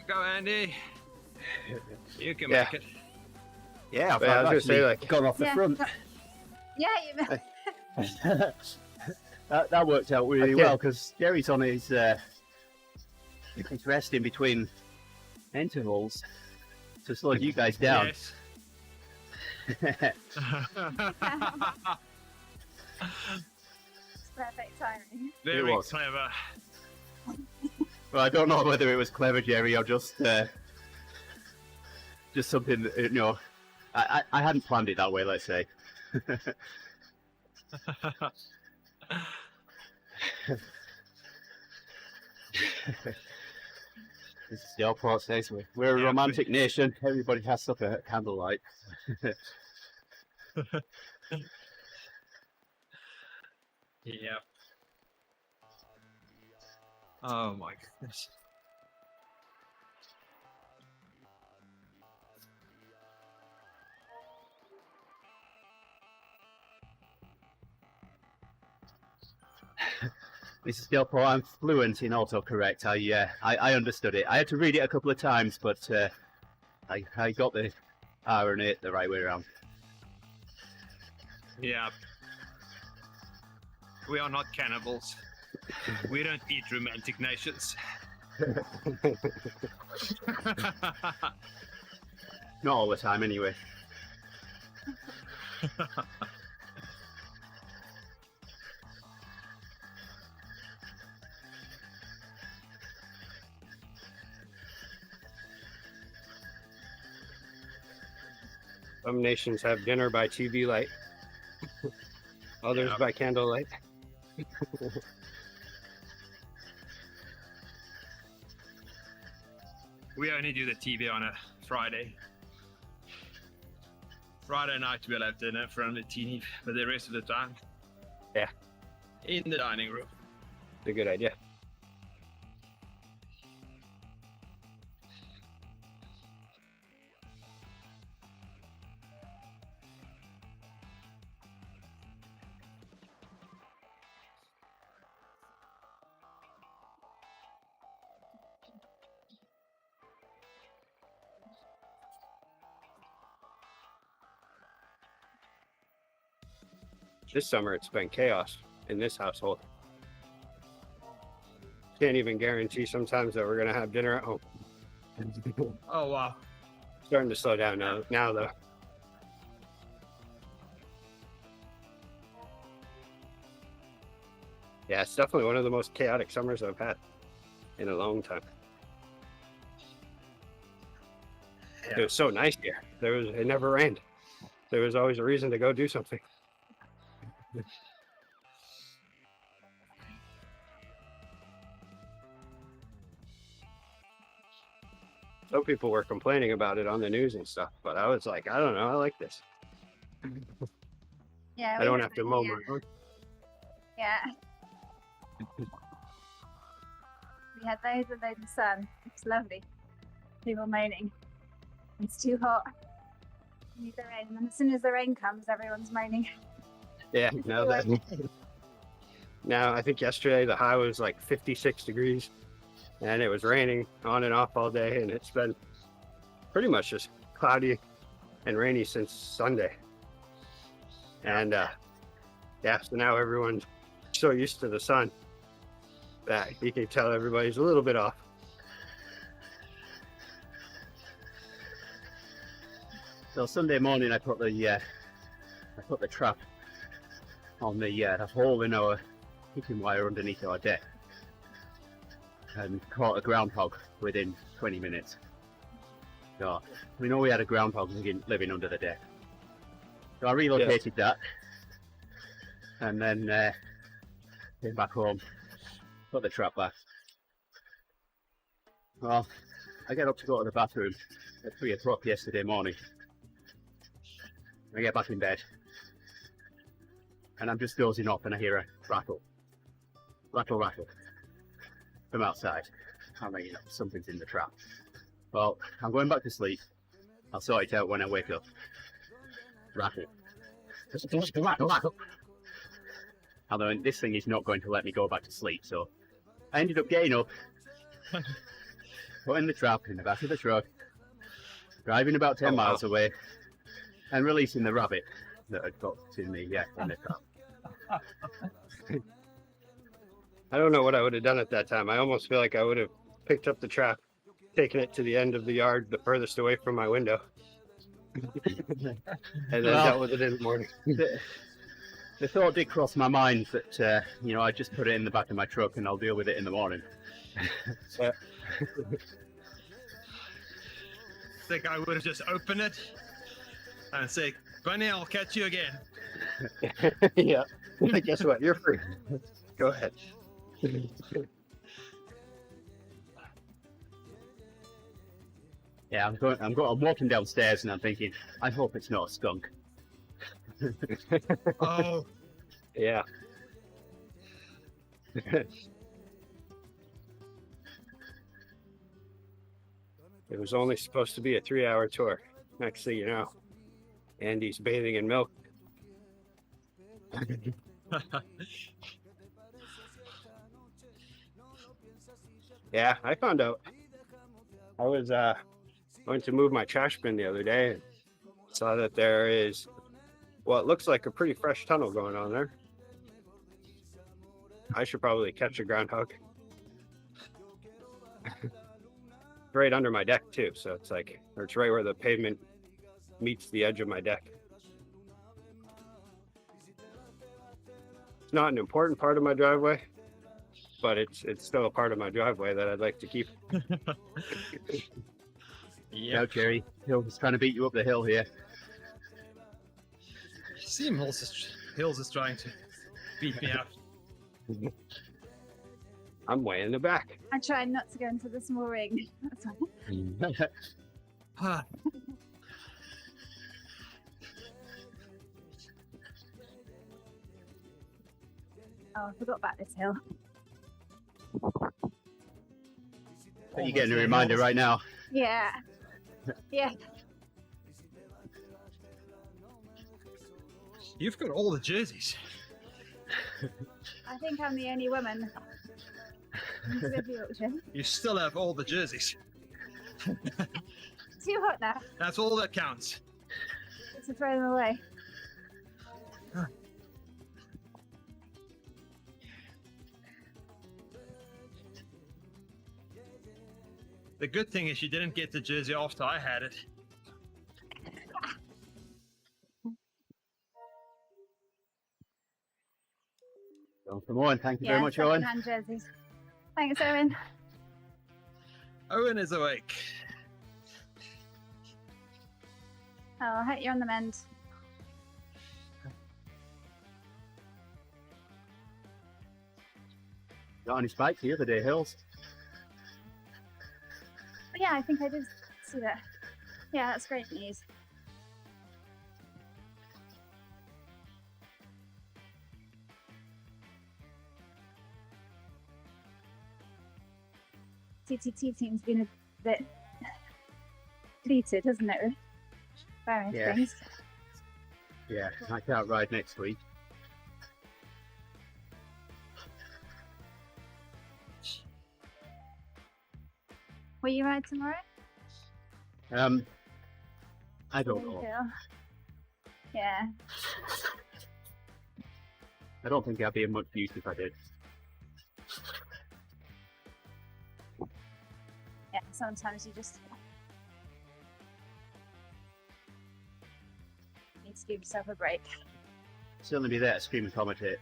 S2: Go, Andy. You can
S3: Yeah.
S2: make it.
S1: Yeah, I've
S3: Yeah, I was gonna
S1: actually
S3: say, like-
S1: gone off the
S4: Yeah.
S1: front.
S4: yeah,
S1: that worked out really
S3: Okay.
S1: well because Gerrie's on his he's resting between intervals to slow you guys down.
S2: Yes.
S4: it's perfect timing.
S2: Very
S1: was.
S2: clever.
S1: Well, I don't know whether it was clever, Gerrie, or just just something that, I hadn't planned it that way, let's say. This is the airport says we're a romantic nation. Everybody has supper at candlelight.
S2: Yeah. Oh my goodness.
S1: Mrs. Delpo, I'm fluent in autocorrect. I understood it. I had to read it a couple of times, but I got the R and it the right way around.
S2: Yeah. We are not cannibals. We don't eat romantic nations.
S1: Not all the time, anyway.
S3: Some nations have dinner by TV light, others by candlelight.
S2: We only do the TV on a Friday. Friday night we'll have dinner from the TV, but the rest of the time,
S3: yeah,
S2: in the dining room.
S3: It's a good idea. This summer it's been chaos in this household. Can't even guarantee sometimes that we're gonna have dinner at home.
S2: Oh wow.
S3: Starting to slow down now though. Yeah, it's definitely one of the most chaotic summers I've had in a long time.
S2: Yeah.
S3: It was so nice here. It never rained. There was always a reason to go do something. Some people were complaining about it on the news and stuff, but I was like, I don't know, I like this.
S4: Yeah,
S3: I don't have to mow my lawn.
S4: Yeah. We had loads and loads of sun. It's lovely. People moaning. It's too hot. We need the rain. And then as soon as the rain comes, everyone's moaning.
S3: Yeah, now I think yesterday the high was like 56 degrees and it was raining on and off all day, and it's been pretty much just cloudy and rainy since Sunday. And yeah, so now everyone's so used to the sun that you can tell everybody's a little bit off.
S1: So Sunday morning I put the trap on the hole in our heating wire underneath our deck and caught a groundhog within 20 minutes. So we know we had a groundhog living under the deck. So I relocated that and then came back home, put the trap back. Well, I get up to go to the bathroom at 3 o'clock yesterday morning. I get back in bed and I'm just dozing off and I hear a rattle from outside. I'm like, something's in the trap. Well, I'm going back to sleep. I'll sort it out when I wake up. Rattle. Although this thing is not going to let me go back to sleep, so I ended up getting up, putting the trap in the back of the truck, driving about 10 miles away, and releasing the rabbit that had got to me in the trap.
S3: I don't know what I would have done at that time. I almost feel like I would have picked up the trap, taken it to the end of the yard, the furthest away from my window, and then dealt with it in the morning.
S1: The thought did cross my mind that, I just put it in the back of my truck and I'll deal with it in the morning.
S2: think I would have just opened it and say, Bunny, I'll catch you again.
S3: Yeah. Guess what? You're free. Go ahead.
S1: Yeah, I'm walking downstairs and I'm thinking, I hope it's not a skunk.
S2: Oh,
S3: Yeah. It was only supposed to be a 3-hour tour. Next thing you know, Andy's bathing in milk. Yeah, I found out. I was going to move my trash bin the other day and saw that there is what looks like a pretty fresh tunnel going on there. I should probably catch a groundhog. Right under my deck too, so it's like, or it's right where the pavement meets the edge of my deck. It's not an important part of my driveway, but it's still a part of my driveway that I'd like to keep.
S1: Yeah, Gerrie, Hils is trying to beat you up the hill here.
S2: see Hils is trying to beat me up.
S3: I'm way in the back.
S4: I tried not to go into the small ring. That's all.
S2: Ah,
S4: Oh, I forgot about this hill.
S1: You're getting a reminder right now.
S4: Yeah. Yeah.
S2: You've got all the jerseys.
S4: I think I'm the only woman in South Yorkshire.
S2: You still have all the jerseys.
S4: Too hot now
S2: That's all that counts.
S4: to throw them away.
S2: The good thing is you didn't get the jersey after I had it.
S1: Come on, thank you very much, Owen.
S4: second-hand jerseys. Thanks, Owen.
S2: Owen is awake.
S4: Oh, I hope you're on the mend.
S1: Got on his bike the other day, Hils.
S4: But yeah, I think I did see that. Yeah, that's great news. TTT team's been a bit depleted, hasn't it? With various
S1: Yeah.
S4: things.
S1: Yeah, I can't ride next week.
S4: Will you ride tomorrow?
S1: I don't know.
S4: Yeah.
S1: I don't think I'd be of much use if I did.
S4: Yeah, sometimes you just need to give yourself a break.
S1: Certainly be there to scream and commentate.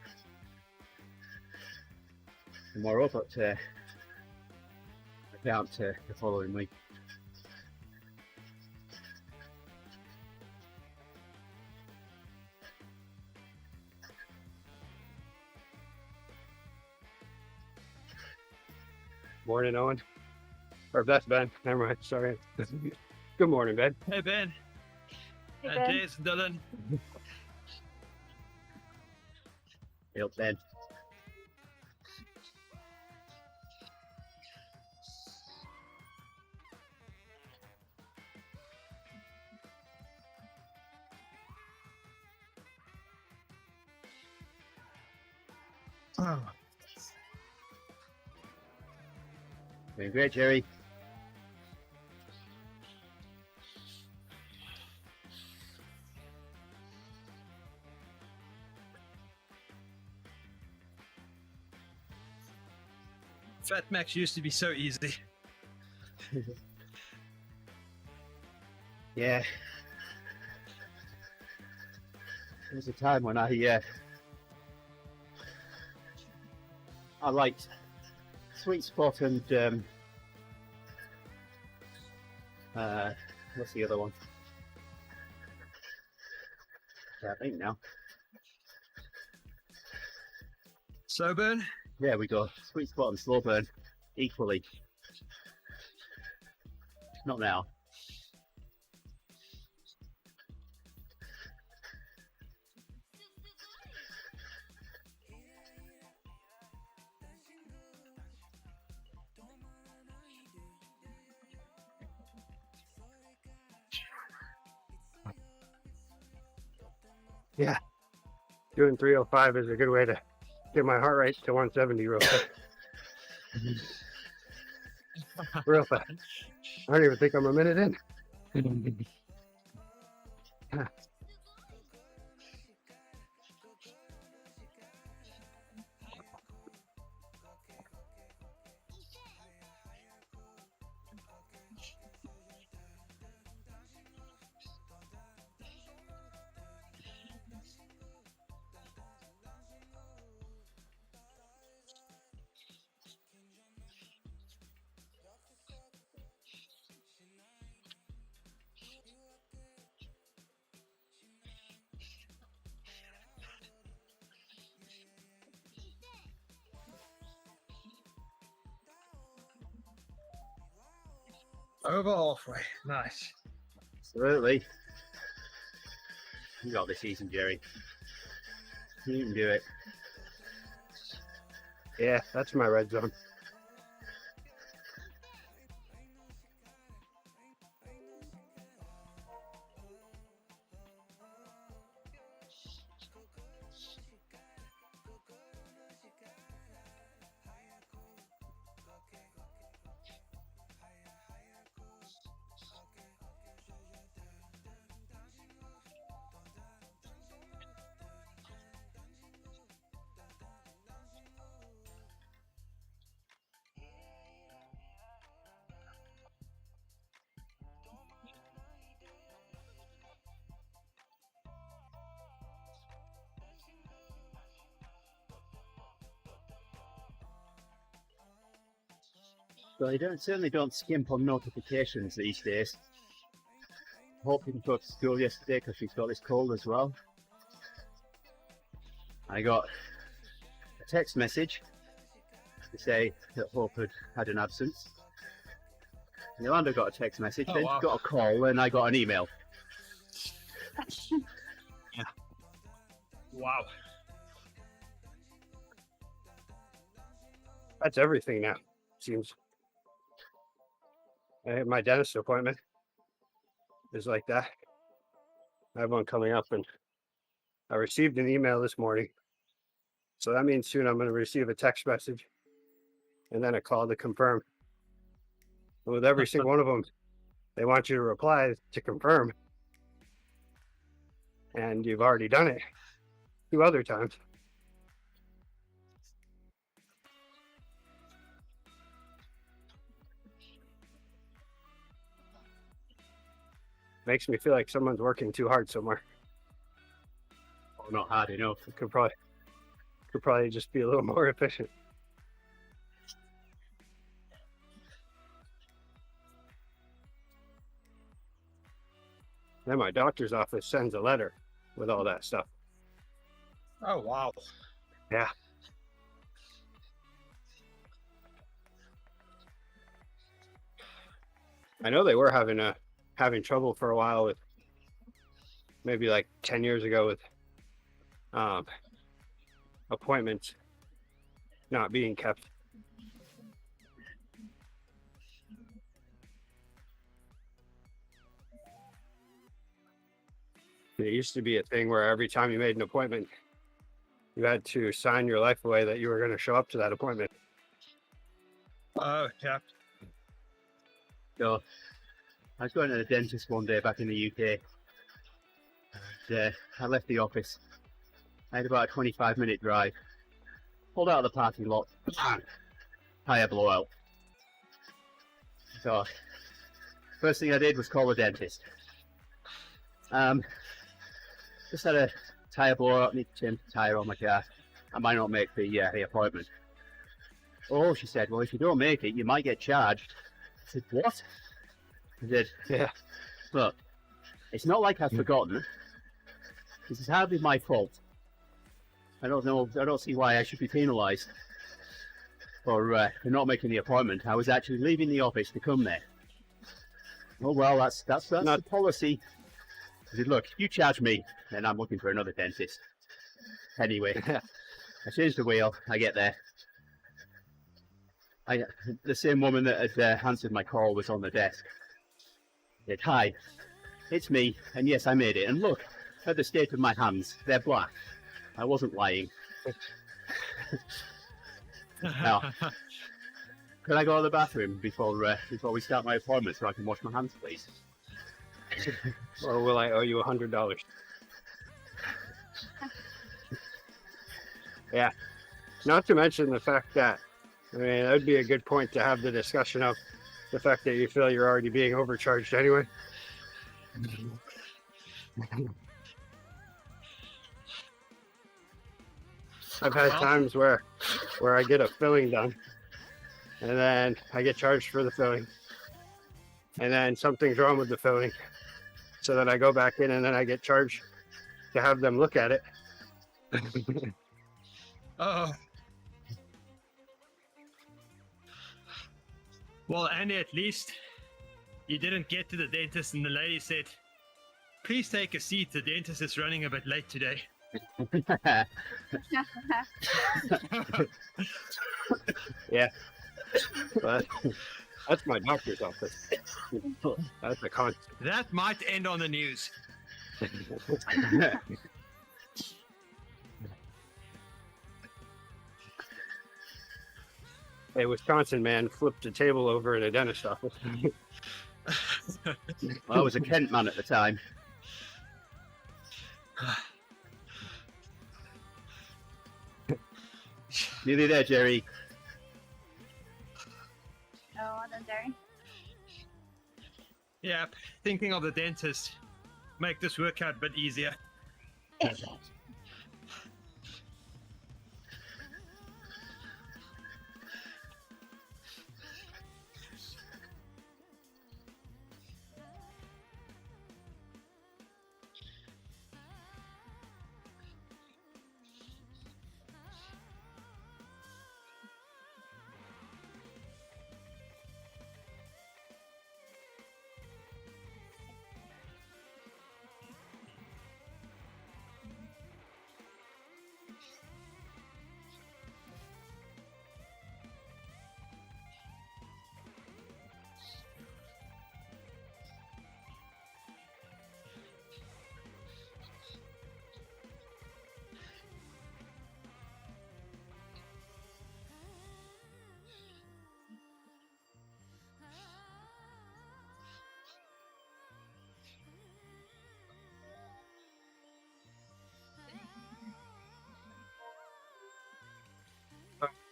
S1: Tomorrow, but I can't the following week.
S3: Morning, Owen. Or that's Ben. Never mind. Sorry. Good morning, Ben.
S2: Hey, Ben.
S4: Hey,
S2: And
S4: Ben.
S2: Jason, Dylan.
S1: Hils then.
S2: Oh.
S1: Doing great, Gerrie.
S2: Fat Max used to be so easy.
S1: Yeah. There was a time when I liked Sweet Spot and What's the other one? I think now.
S2: Slow burn.
S1: There we go. Sweet spot and slow burn equally. Not now.
S3: Yeah, doing 305 is a good way to get my heart rate to 170 real quick. Real fast. I don't even think I'm a minute in.
S2: Over halfway. Nice.
S1: Absolutely. You got this season, Gerrie. You can do it.
S3: Yeah, that's my red zone.
S1: Well, you certainly don't skimp on notifications these days. Hope didn't go to school yesterday because she's got this cold as well. I got a text message to say that Hope had an absence. Yolanda got a text message,
S2: Oh,
S1: then
S2: wow.
S1: she got a call, and I got an email.
S2: Wow.
S3: That's everything now, seems. My dentist appointment is like that. I have one coming up, and I received an email this morning. So that means soon I'm going to receive a text message and then a call to confirm. And with every single one of them, they want you to reply to confirm. And you've already done it 2 other times. Makes me feel like someone's working too hard somewhere.
S1: Oh, not hard enough.
S3: Could probably just be a little more efficient. Then my doctor's office sends a letter with all that stuff.
S2: Oh, wow.
S3: Yeah. I know they were having trouble for a while with, maybe like 10 years ago, with appointments not being kept. It used to be a thing where every time you made an appointment, you had to sign your life away that you were going to show up to that appointment.
S2: Oh, yeah.
S1: So, I was going to the dentist one day back in the UK. And, I left the office. I had about a 25-minute drive. Pulled out of the parking lot. Tire blowout. So, first thing I did was call the dentist. Just had a tire blowout. Need to change the tire on my car. I might not make the appointment. Oh, she said, well, if you don't make it, you might get charged. I said, what? I said,
S3: Yeah.
S1: Look, it's not like I've forgotten. This is hardly my fault. I don't see why I should be penalised for not making the appointment. I was actually leaving the office to come there. Oh well, that's the policy. I said, look, you charge me, and I'm looking for another dentist. Anyway, I change the wheel. I get there. The same woman that had answered my call was on the desk. Said, hi, it's me, and yes, I made it. And look at the state of my hands; they're black. I wasn't lying. Now, could I go to the bathroom before we start my appointment so I can wash my hands, please?
S3: Or will I owe you $100? Yeah. Not to mention the fact that, I mean, that would be a good point to have the discussion of the fact that you feel you're already being overcharged anyway. I've had times where I get a filling done, and then I get charged for the filling, and then something's wrong with the filling, so then I go back in and then I get charged to have them look at it.
S2: Oh. Well, Andy, at least you didn't get to the dentist and the lady said, please take a seat, the dentist is running a bit late today.
S3: Yeah, but that's my doctor's office. That's a con.
S2: That might end on the news.
S3: A Wisconsin man flipped a table over in a dentist office.
S1: Well, I was a Kent man at the time. Nearly there, Gerrie.
S4: Oh, then Gerrie.
S2: Yep, thinking of the dentist. Make this workout a bit easier.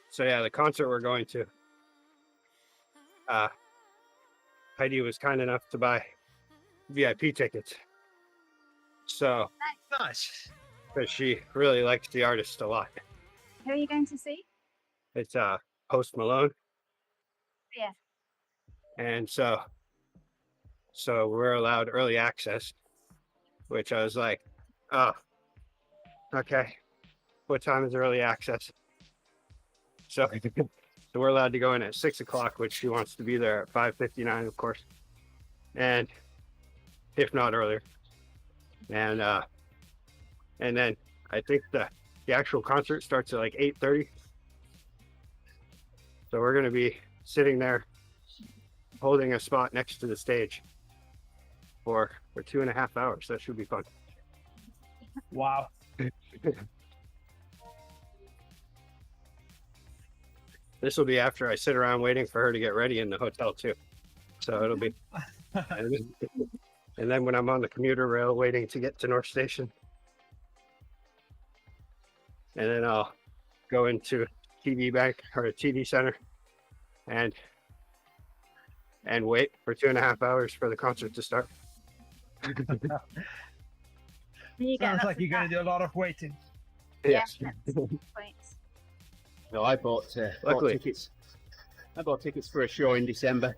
S3: So yeah, the concert we're going to. Heidi was kind enough to buy VIP tickets. So,
S2: Nice.
S3: because she really likes the artist a lot.
S4: Who are you going to see?
S3: It's Post Malone.
S4: Yeah.
S3: And so we're allowed early access, which I was like, oh, okay. What time is early access? So we're allowed to go in at 6 o'clock, which she wants to be there at 5:59, of course, and if not earlier. And then I think the actual concert starts at like 8:30. So we're gonna be sitting there holding a spot next to the stage for 2.5 hours. That should be fun.
S2: Wow.
S3: This will be after I sit around waiting for her to get ready in the hotel too. So it'll be, and then when I'm on the commuter rail waiting to get to North Station, and then I'll go into TV bank or a TV center and wait for 2.5 hours for the concert to start.
S4: You get
S2: Sounds
S4: lots
S2: like
S4: of
S2: you're going to
S4: that.
S2: do a lot of waiting.
S3: Yes.
S4: Yeah, that's points.
S1: No, I bought
S3: Luckily.
S1: tickets. I bought tickets for a show in December.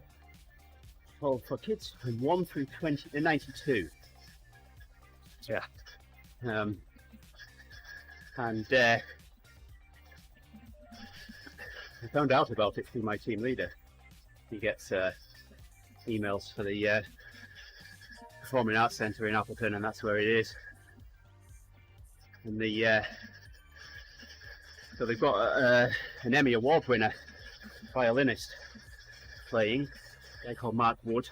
S1: for kids from 1 through 92.
S3: Yeah.
S1: And I found out about it through my team leader. He gets emails for the Performing Arts Centre in Appleton, and that's where it is. And so they've got an Emmy Award winner violinist playing, a guy called Mark Wood.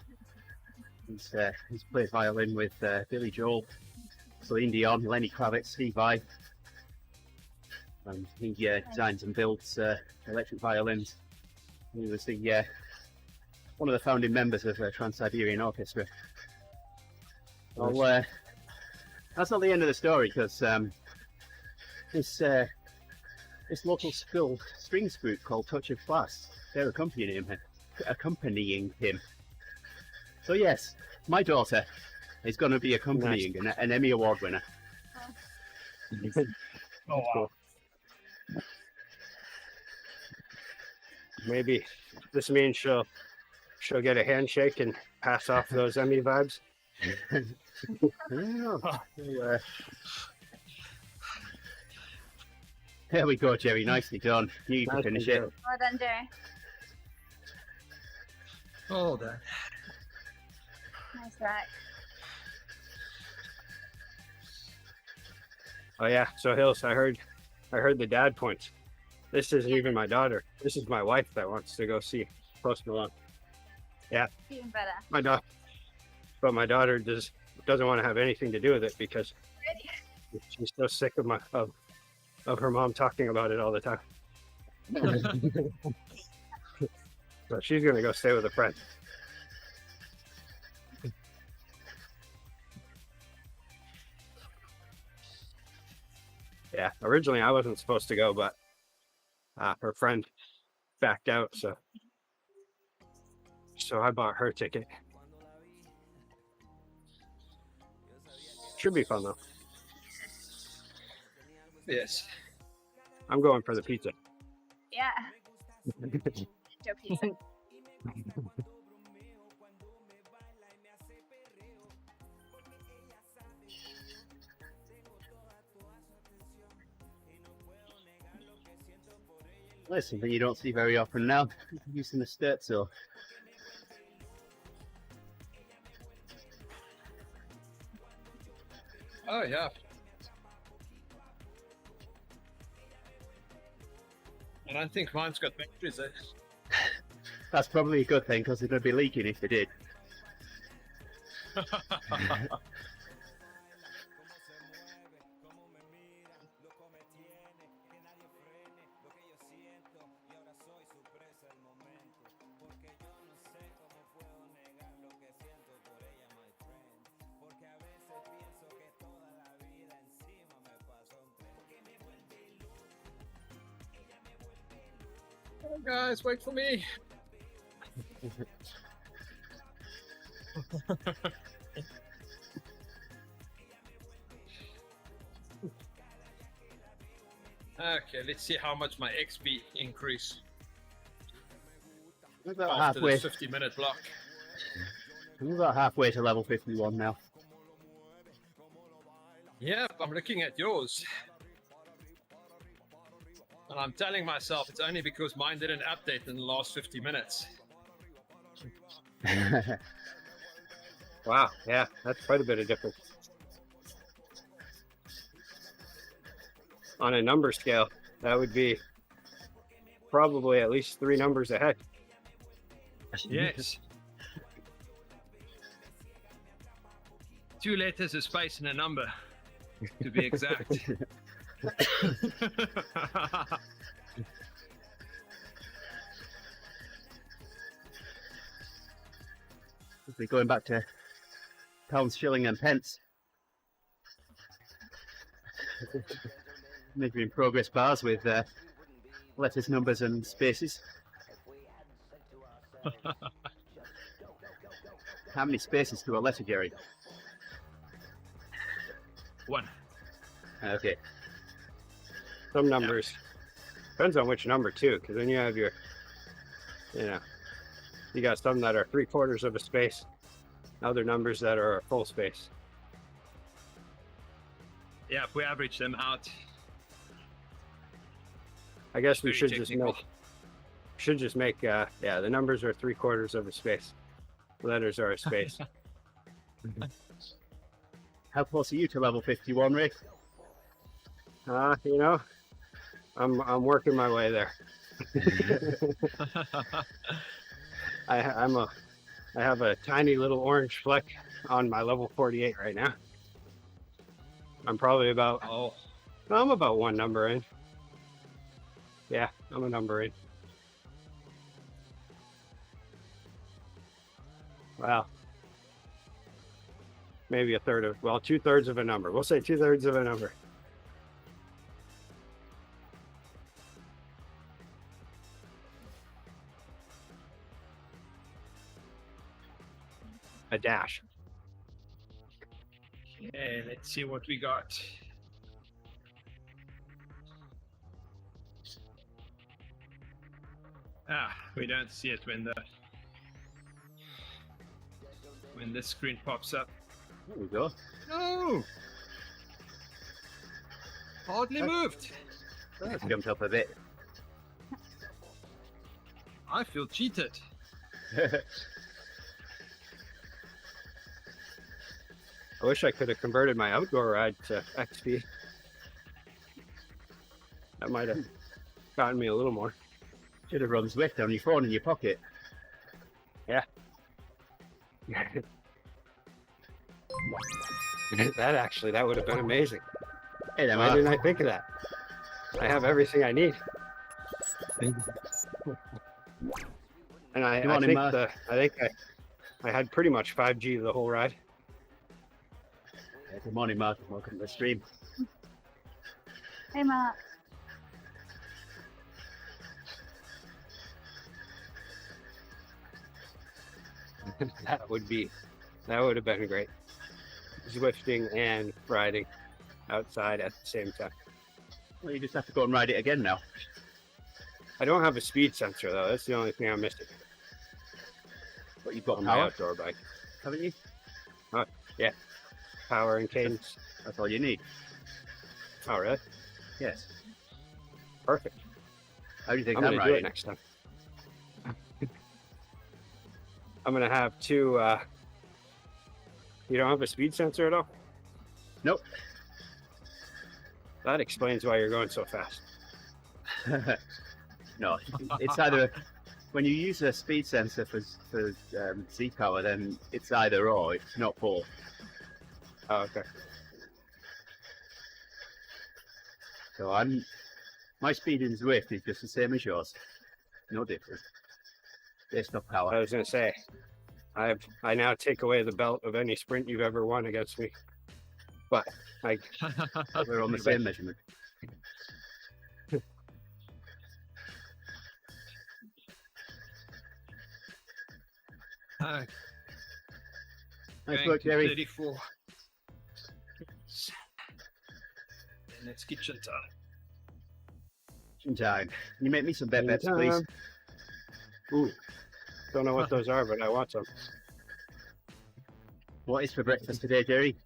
S1: He's played violin with Billy Joel, Celine Dion, Lenny Kravitz, Steve Vai. And he designs and builds electric violins. He was the one of the founding members of Trans-Siberian Orchestra. Well, that's not the end of the story, because this local school strings group called Touch of Class, they're accompanying him. So yes, my daughter is going to be accompanying an Emmy Award winner.
S2: Oh, wow.
S3: Maybe this means she'll get a handshake and pass off those Emmy vibes.
S1: I don't know. There we go, Gerrie. Nicely done. You can finish it.
S4: Well done, Gerrie.
S2: Oh, that.
S4: Nice work.
S3: Oh yeah. So Hils, I heard the dad points. This isn't even my daughter. This is my wife that wants to go see Post Malone. Yeah.
S4: Even better.
S3: My daughter doesn't want to have anything to do with it because
S4: Really?
S3: she's so sick of her mom talking about it all the time. So she's gonna go stay with a friend. Yeah, originally I wasn't supposed to go, but her friend backed out, so I bought her ticket. Should be fun though.
S2: Yes.
S3: I'm going for the pizza.
S4: Yeah. Joe pizza.
S1: That's something you don't see very often now, using the sterzo.
S2: Oh, yeah. I don't think mine's got batteries there.
S1: That's probably a good thing, because it'd be leaking if it did.
S2: Oh, guys, wait for me. Okay, let's see how much my XP increase
S1: We're about
S2: after
S1: halfway.
S2: this 50-minute block.
S1: We're about halfway to level 51 now.
S2: Yep, I'm looking at yours. And I'm telling myself it's only because mine didn't update in the last 50 minutes.
S3: Wow, yeah, that's quite a bit of difference. On a number scale, that would be probably at least 3 numbers ahead.
S2: Yes. 2 letters, a space, and a number, to be exact.
S1: We're going back to pounds, shilling, and pence. Measuring progress bars with letters, numbers, and spaces. How many spaces to a letter, Gerrie?
S2: 1.
S1: Okay.
S3: Some numbers, depends on which number too, because then you have your You got some that are 3/4 of a space, other numbers that are a full space.
S2: Yeah, if we average them out,
S3: I guess we
S2: very
S3: should
S2: technical.
S3: just make yeah, the numbers are 3/4 of a space. Letters are a space.
S1: How close are you to level 51, Rick?
S3: You know, I'm working my way there. I have a tiny little orange fleck on my level 48 right now. I'm probably about
S2: Oh,
S3: I'm about one number in. Yeah, I'm a number in. Well, maybe a third of, well, 2/3 of a number. We'll say 2/3 of a number. A dash.
S2: okay, let's see what we got. We don't see it when the screen pops up.
S1: There we go.
S2: No! Hardly moved.
S1: That's jumped up a bit.
S2: I feel cheated.
S3: I wish I could have converted my outdoor ride to XP. That might have gotten me a little more.
S1: Should have run Zwift on your phone in your pocket.
S3: Yeah. that would have been amazing.
S1: Hey there,
S3: Why
S1: Mark.
S3: didn't I think of that? I have everything I need. And I
S1: Come on in,
S3: think
S1: Mark.
S3: I had pretty much 5G the whole ride.
S1: Good morning, Mark. Welcome to the stream.
S4: Hey, Mark.
S3: That would have been great. Zwifting and riding outside at the same time.
S1: Well, you just have to go and ride it again now.
S3: I don't have a speed sensor though. That's the only thing I'm missing
S1: But you've got
S3: on my
S1: power,
S3: outdoor bike.
S1: haven't you?
S3: Power and cadence.
S1: That's all you need.
S3: Oh really?
S1: Yes.
S3: Perfect.
S1: How do you think
S3: I'm
S1: I'm
S3: gonna do it
S1: riding?
S3: next time. I'm gonna have two. You don't have a speed sensor at all?
S1: Nope.
S3: That explains why you're going so fast.
S1: No, it's either when you use a speed sensor for Z power, then it's either or. It's not both.
S3: Oh, okay.
S1: So my speed in Zwift is just the same as yours. No different. There's no
S3: I
S1: power.
S3: was gonna say, I now take away the belt of any sprint you've ever won against me. But
S1: We're on the same measurement.
S2: Nice
S1: Nice work, Gerrie.
S2: 34. And it's kitchen time.
S1: In time. Can you make me some bet bets, please?
S3: Ooh, don't know what those are, but I want some.
S1: What is for breakfast today, Gerrie?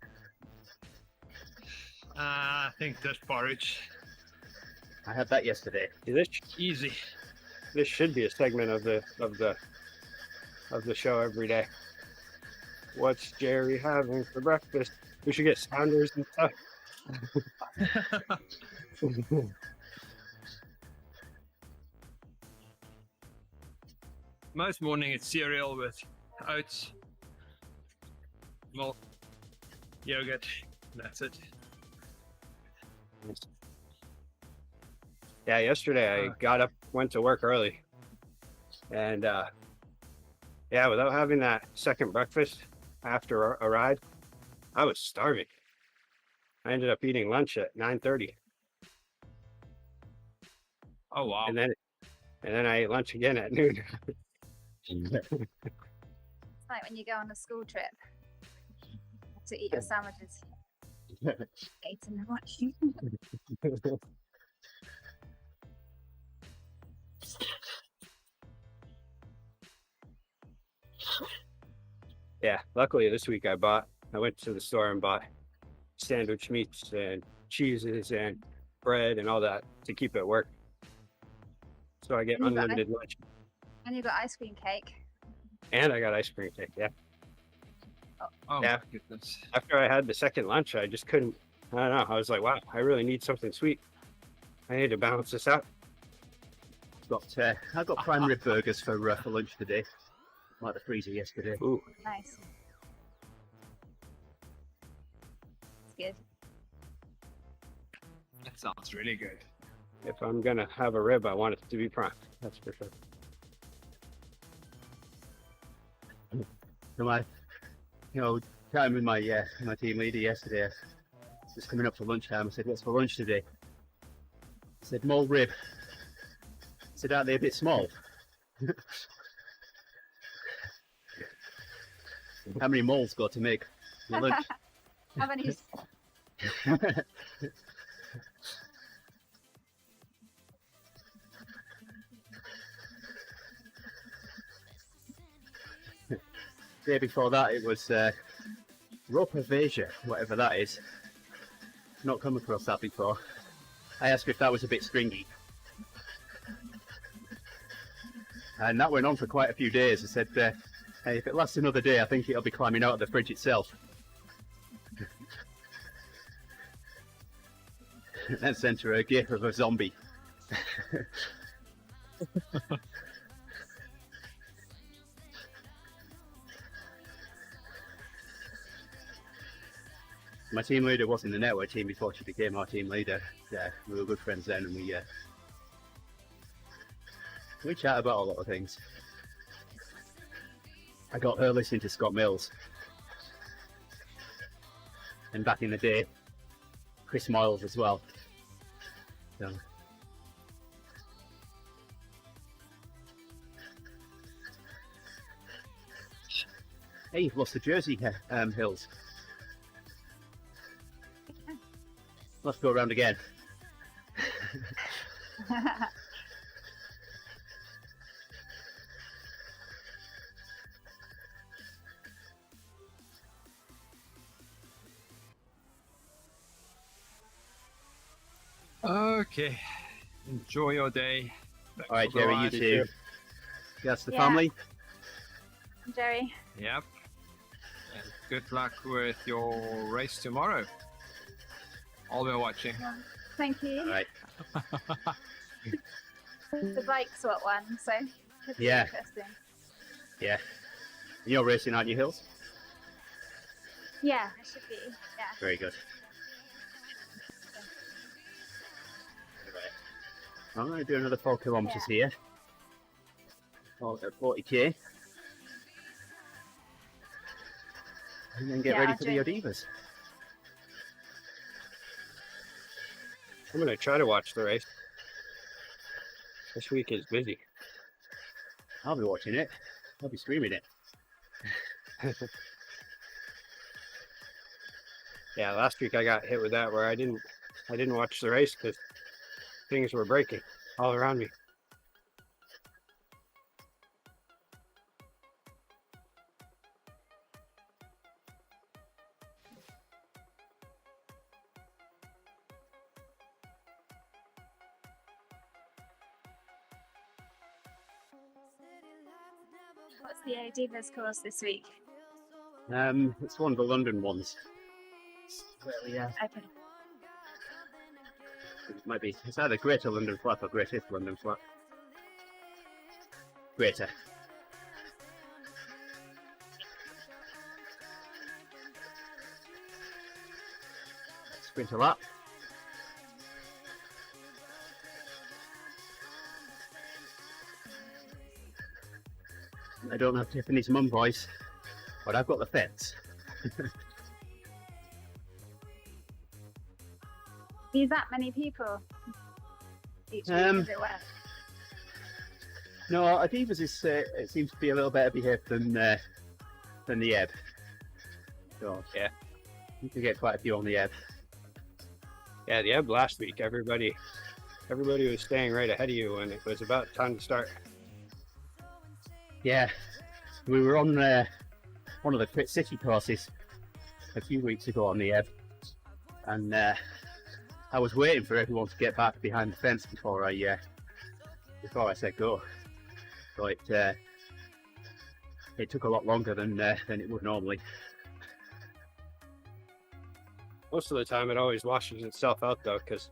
S2: I think that's porridge.
S1: I had that yesterday.
S2: Easy.
S3: This should be a segment of the show every day. What's Gerrie having for breakfast? We should get sounders and stuff.
S2: Most morning it's cereal with oats, milk, yogurt. That's it.
S3: Yeah, yesterday I got up, went to work early, and yeah, without having that second breakfast after a ride, I was starving. I ended up eating lunch at 9:30,
S2: Oh wow.
S3: and then I ate lunch again at noon.
S4: It's like when you go on a school trip to eat your sandwiches. 8 in the morning.
S3: Yeah, luckily this week I went to the store and bought sandwich meats and cheeses and bread and all that to keep it work. So I get
S4: And you got
S3: unlimited lunch.
S4: And you got ice cream cake.
S3: And I got ice cream cake, yeah.
S2: Oh
S3: Yeah.
S2: my goodness.
S3: After I had the second lunch, I just couldn't, I don't know. I was like, wow, I really need something sweet. I need to balance this out.
S1: I got prime rib burgers for lunch today. Like the freezer yesterday.
S3: Ooh,
S4: Nice. It's good.
S2: That sounds really good.
S3: if I'm gonna have a rib, I want it to be prime. That's for sure.
S1: So chatting with my team leader yesterday, just coming up for lunchtime. I said, "What's for lunch today?" He said, "Mulled rib." I said, "Aren't they a bit small?" How many moles got to make your lunch?
S4: How many?
S1: Day before that, it was rope of Asia, whatever that is. Not come across that before. I asked if that was a bit stringy. And that went on for quite a few days. I said, hey, if it lasts another day, I think it'll be climbing out of the fridge itself. And sent her a gif of a zombie. My team leader was in the network team before she became our team leader. Yeah, we were good friends then, and we chat about a lot of things. I got her listening to Scott Mills, and back in the day, Chris Moyles as well. So. Hey, you've lost the jersey here, Hils. Let's go around again.
S2: Okay. Enjoy your day. Thanks
S1: All right,
S2: for the
S1: Gerrie, you
S2: ride.
S1: too. That's the
S4: Yeah.
S1: family.
S4: Gerrie.
S2: Yep. And good luck with your race tomorrow. I'll be watching.
S4: Thank you.
S1: All right.
S4: The bike swap one, so it's
S1: Yeah.
S4: interesting.
S1: Yeah. You're racing, aren't you, Hils?
S4: Yeah, it should be. Yeah.
S1: Very good. I'm going to do another 4 kilometers here. At 40k. And then get
S4: Yeah,
S1: ready
S4: I'll
S1: for the
S4: join.
S1: Odivas.
S3: I'm gonna try to watch the race. This week is busy.
S1: I'll be watching it. I'll be streaming it.
S3: Yeah, last week I got hit with that where I didn't watch the race because things were breaking all around me.
S4: What's the Odivas course this week?
S1: It's one of the London ones.
S4: Okay.
S1: It might be. It's either Greater London Flat or Greater London Flat. Greater. Sprint a lap. I don't have Tiffany's mum voice, but I've got the fence.
S4: Is that many people each week,
S1: Um,
S4: as it were?
S1: No, Adivas is it seems to be a little better behaved than the ebb. So
S3: Yeah.
S1: you can get quite a few on the ebb.
S3: Yeah, the ebb last week, everybody was staying right ahead of you when it was about time to start.
S1: Yeah, We were on one of the Crit City courses a few weeks ago on the Ebb, and I was waiting for everyone to get back behind the fence before I said go. So it took a lot longer than it would normally.
S3: Most of the time, it always washes itself out though, because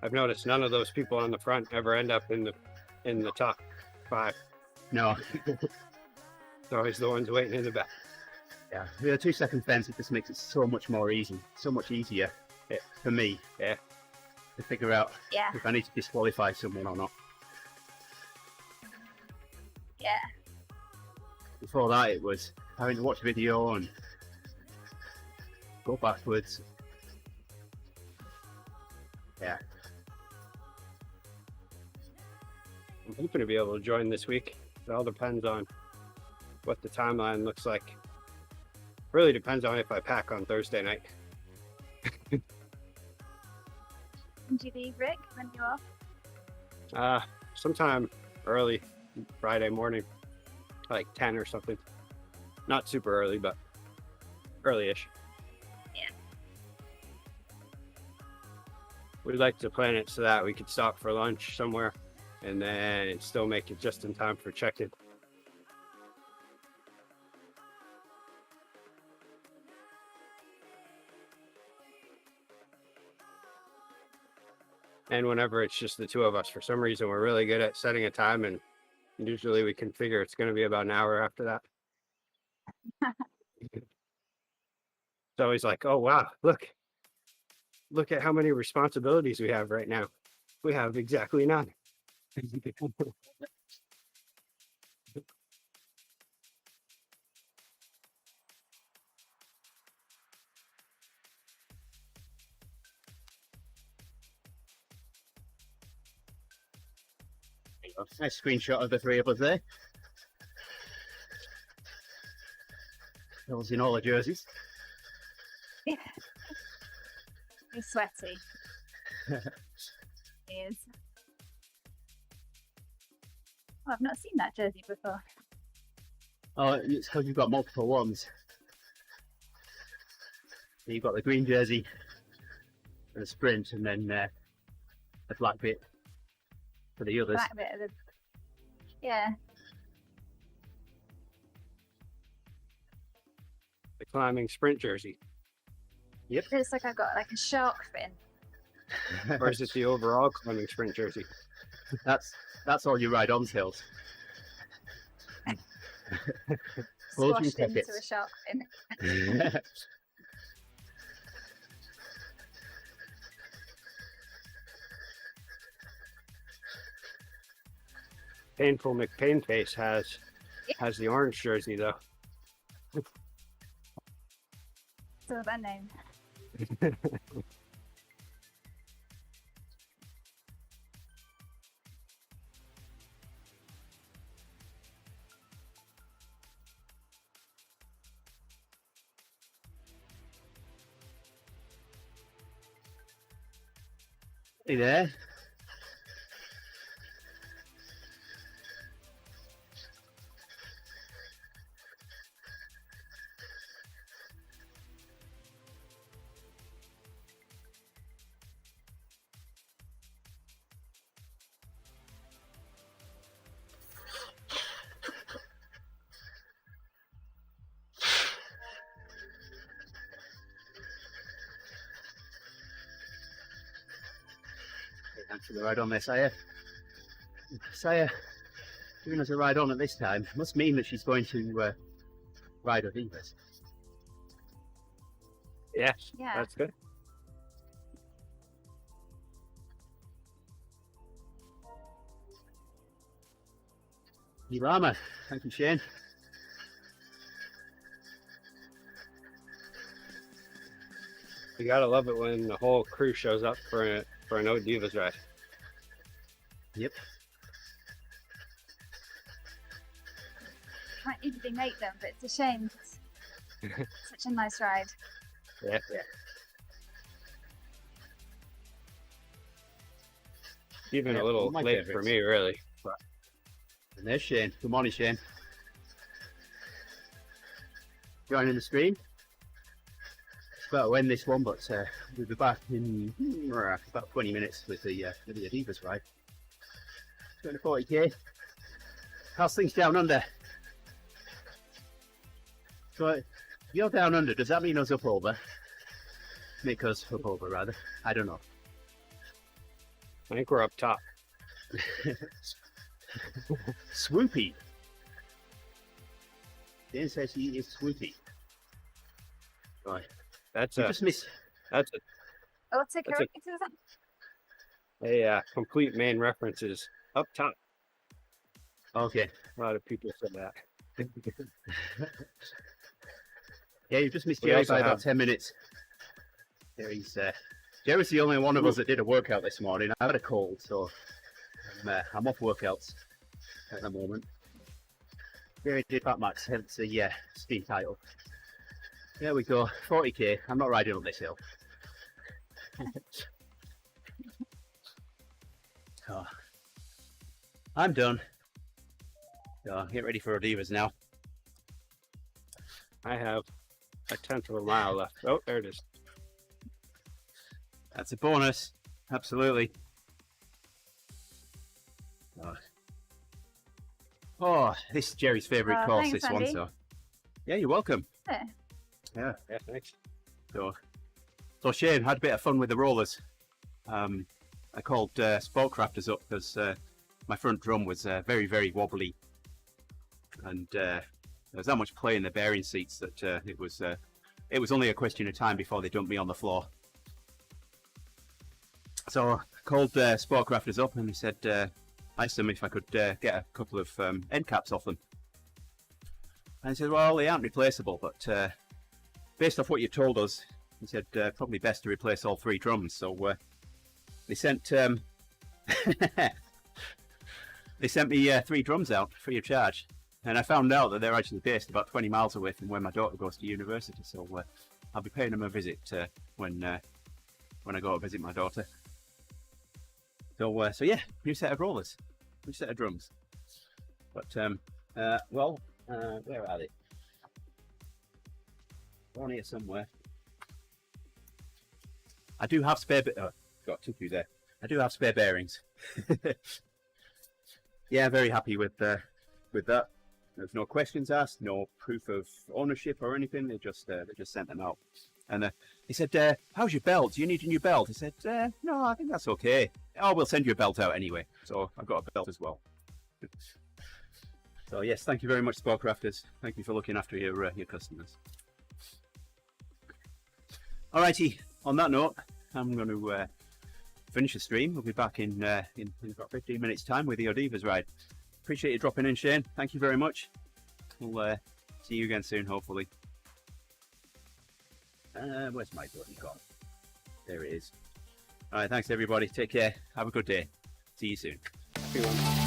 S3: I've noticed none of those people on the front ever end up in the top 5.
S1: No,
S3: It's always the ones waiting in the back.
S1: yeah, with a 2-second fence, it just makes it so much easier for me.
S3: Yeah.
S1: To figure out
S4: Yeah.
S1: if I need to disqualify someone or not.
S4: Yeah.
S1: Before that, it was having to watch a video and go backwards. Yeah.
S3: I'm hoping to be able to join this week. It all depends on what the timeline looks like. Really depends on if I pack on Thursday night.
S4: When do you leave, Rick? When are you off?
S3: Sometime early Friday morning, like 10 or something. Not super early, but early-ish.
S4: Yeah.
S3: We'd like to plan it so that we could stop for lunch somewhere and then still make it just in time for check-in. And whenever it's just the two of us, for some reason, we're really good at setting a time, and usually we can figure it's going to be about an hour after that. It's always like, oh, wow, look at how many responsibilities we have right now. We have exactly none.
S1: Nice screenshot of the 3 of us there. Hils in all the jerseys.
S4: He's sweaty. He is. Oh, I've not seen that jersey before.
S1: Oh, it's because you've got multiple ones. You've got the green jersey for the sprint, and then the black bit for the others.
S4: Black bit of the. Yeah.
S3: The climbing sprint jersey.
S1: Yep.
S4: It's like I've got like a shark fin.
S3: Or is it the overall climbing sprint jersey?
S1: That's all you ride on, Hils. Bulging
S4: Squashed into
S1: pockets.
S4: a shark fin.
S3: Painful McPain Face has the orange jersey though.
S4: Still that name.
S1: Hey there. Thanks for the ride on there, Sire. Sire, giving us a ride on at this time must mean that she's going to ride with Evers.
S3: Yes,
S4: Yeah.
S3: that's good.
S1: Rama, thank you, Shane.
S3: You gotta love it when the whole crew shows up for an O Divas ride.
S1: Yep.
S4: Might easily make them, but it's a shame. It's such a nice ride.
S3: Yeah. Even
S1: Yeah,
S3: a little
S1: my
S3: late for
S1: favourites.
S3: me, really.
S1: And there's Shane. Good morning, Shane. joining the stream. Well, end this one, but we'll be back in about 20 minutes with the Adivas ride. 240k. How's things down under? So, if you're down under, does that mean us up over? Make us up over, rather. I don't know.
S3: I think we're up top.
S1: Swoopy. Dan says he is swoopy. Right.
S3: That's
S1: You
S3: a
S1: just missed.
S3: that's
S4: Autocorrect.
S3: a complete main reference is up top.
S1: Okay.
S3: A lot of people said that.
S1: Yeah, you just missed
S3: We
S1: Gerrie
S3: also
S1: by about
S3: have-
S1: 10 minutes. Gerrie's the only one of us that did a workout this morning. I had a cold, so I'm off workouts at the moment. Gerrie did Fat Max, hence the steam title. There we go, 40k. I'm not riding up this hill. Oh, I'm done. So get ready for Adivas now.
S3: I have a tenth of a mile left. Oh, there it is.
S1: That's a bonus, absolutely. Oh, this is Gerrie's favourite course,
S4: Thanks,
S1: this one.
S4: Andy.
S1: So, yeah, you're welcome.
S4: Yeah.
S1: Yeah.
S3: Yeah, thanks.
S1: So Shane had a bit of fun with the rollers. I called Sportcrafters up because my front drum was very, very wobbly, and there was that much play in the bearing seats that it was only a question of time before they dumped me on the floor. So I called Sportcrafters up and he said, I asked them if I could get a couple of end caps off them. And he said, well, they aren't replaceable, but based off what you told us, he said probably best to replace all 3 drums. So they sent they sent me 3 drums out free of charge, and I found out that they're actually based about 20 miles away from where my daughter goes to university. So I'll be paying them a visit when I go to visit my daughter. So yeah, new set of rollers, new set of drums. But where are they? Down here somewhere. I do have spare. Got 2 there. I do have spare bearings. Yeah, very happy with that. There's no questions asked, no proof of ownership or anything. They just sent them out. And he said, how's your belt? Do you need a new belt? I said, no, I think that's okay. Oh, we'll send you a belt out anyway. So I've got a belt as well. So yes, thank you very much, Sportcrafters. Thank you for looking after your customers. Alrighty, on that note, I'm going to finish the stream. We'll be back in about 15 minutes time with the Adivas ride. Appreciate you dropping in, Shane. Thank you very much. We'll see you again soon, hopefully. Where's my button gone? There it is. All right, thanks everybody. Take care. Have a good day. See you soon.
S3: Happy one.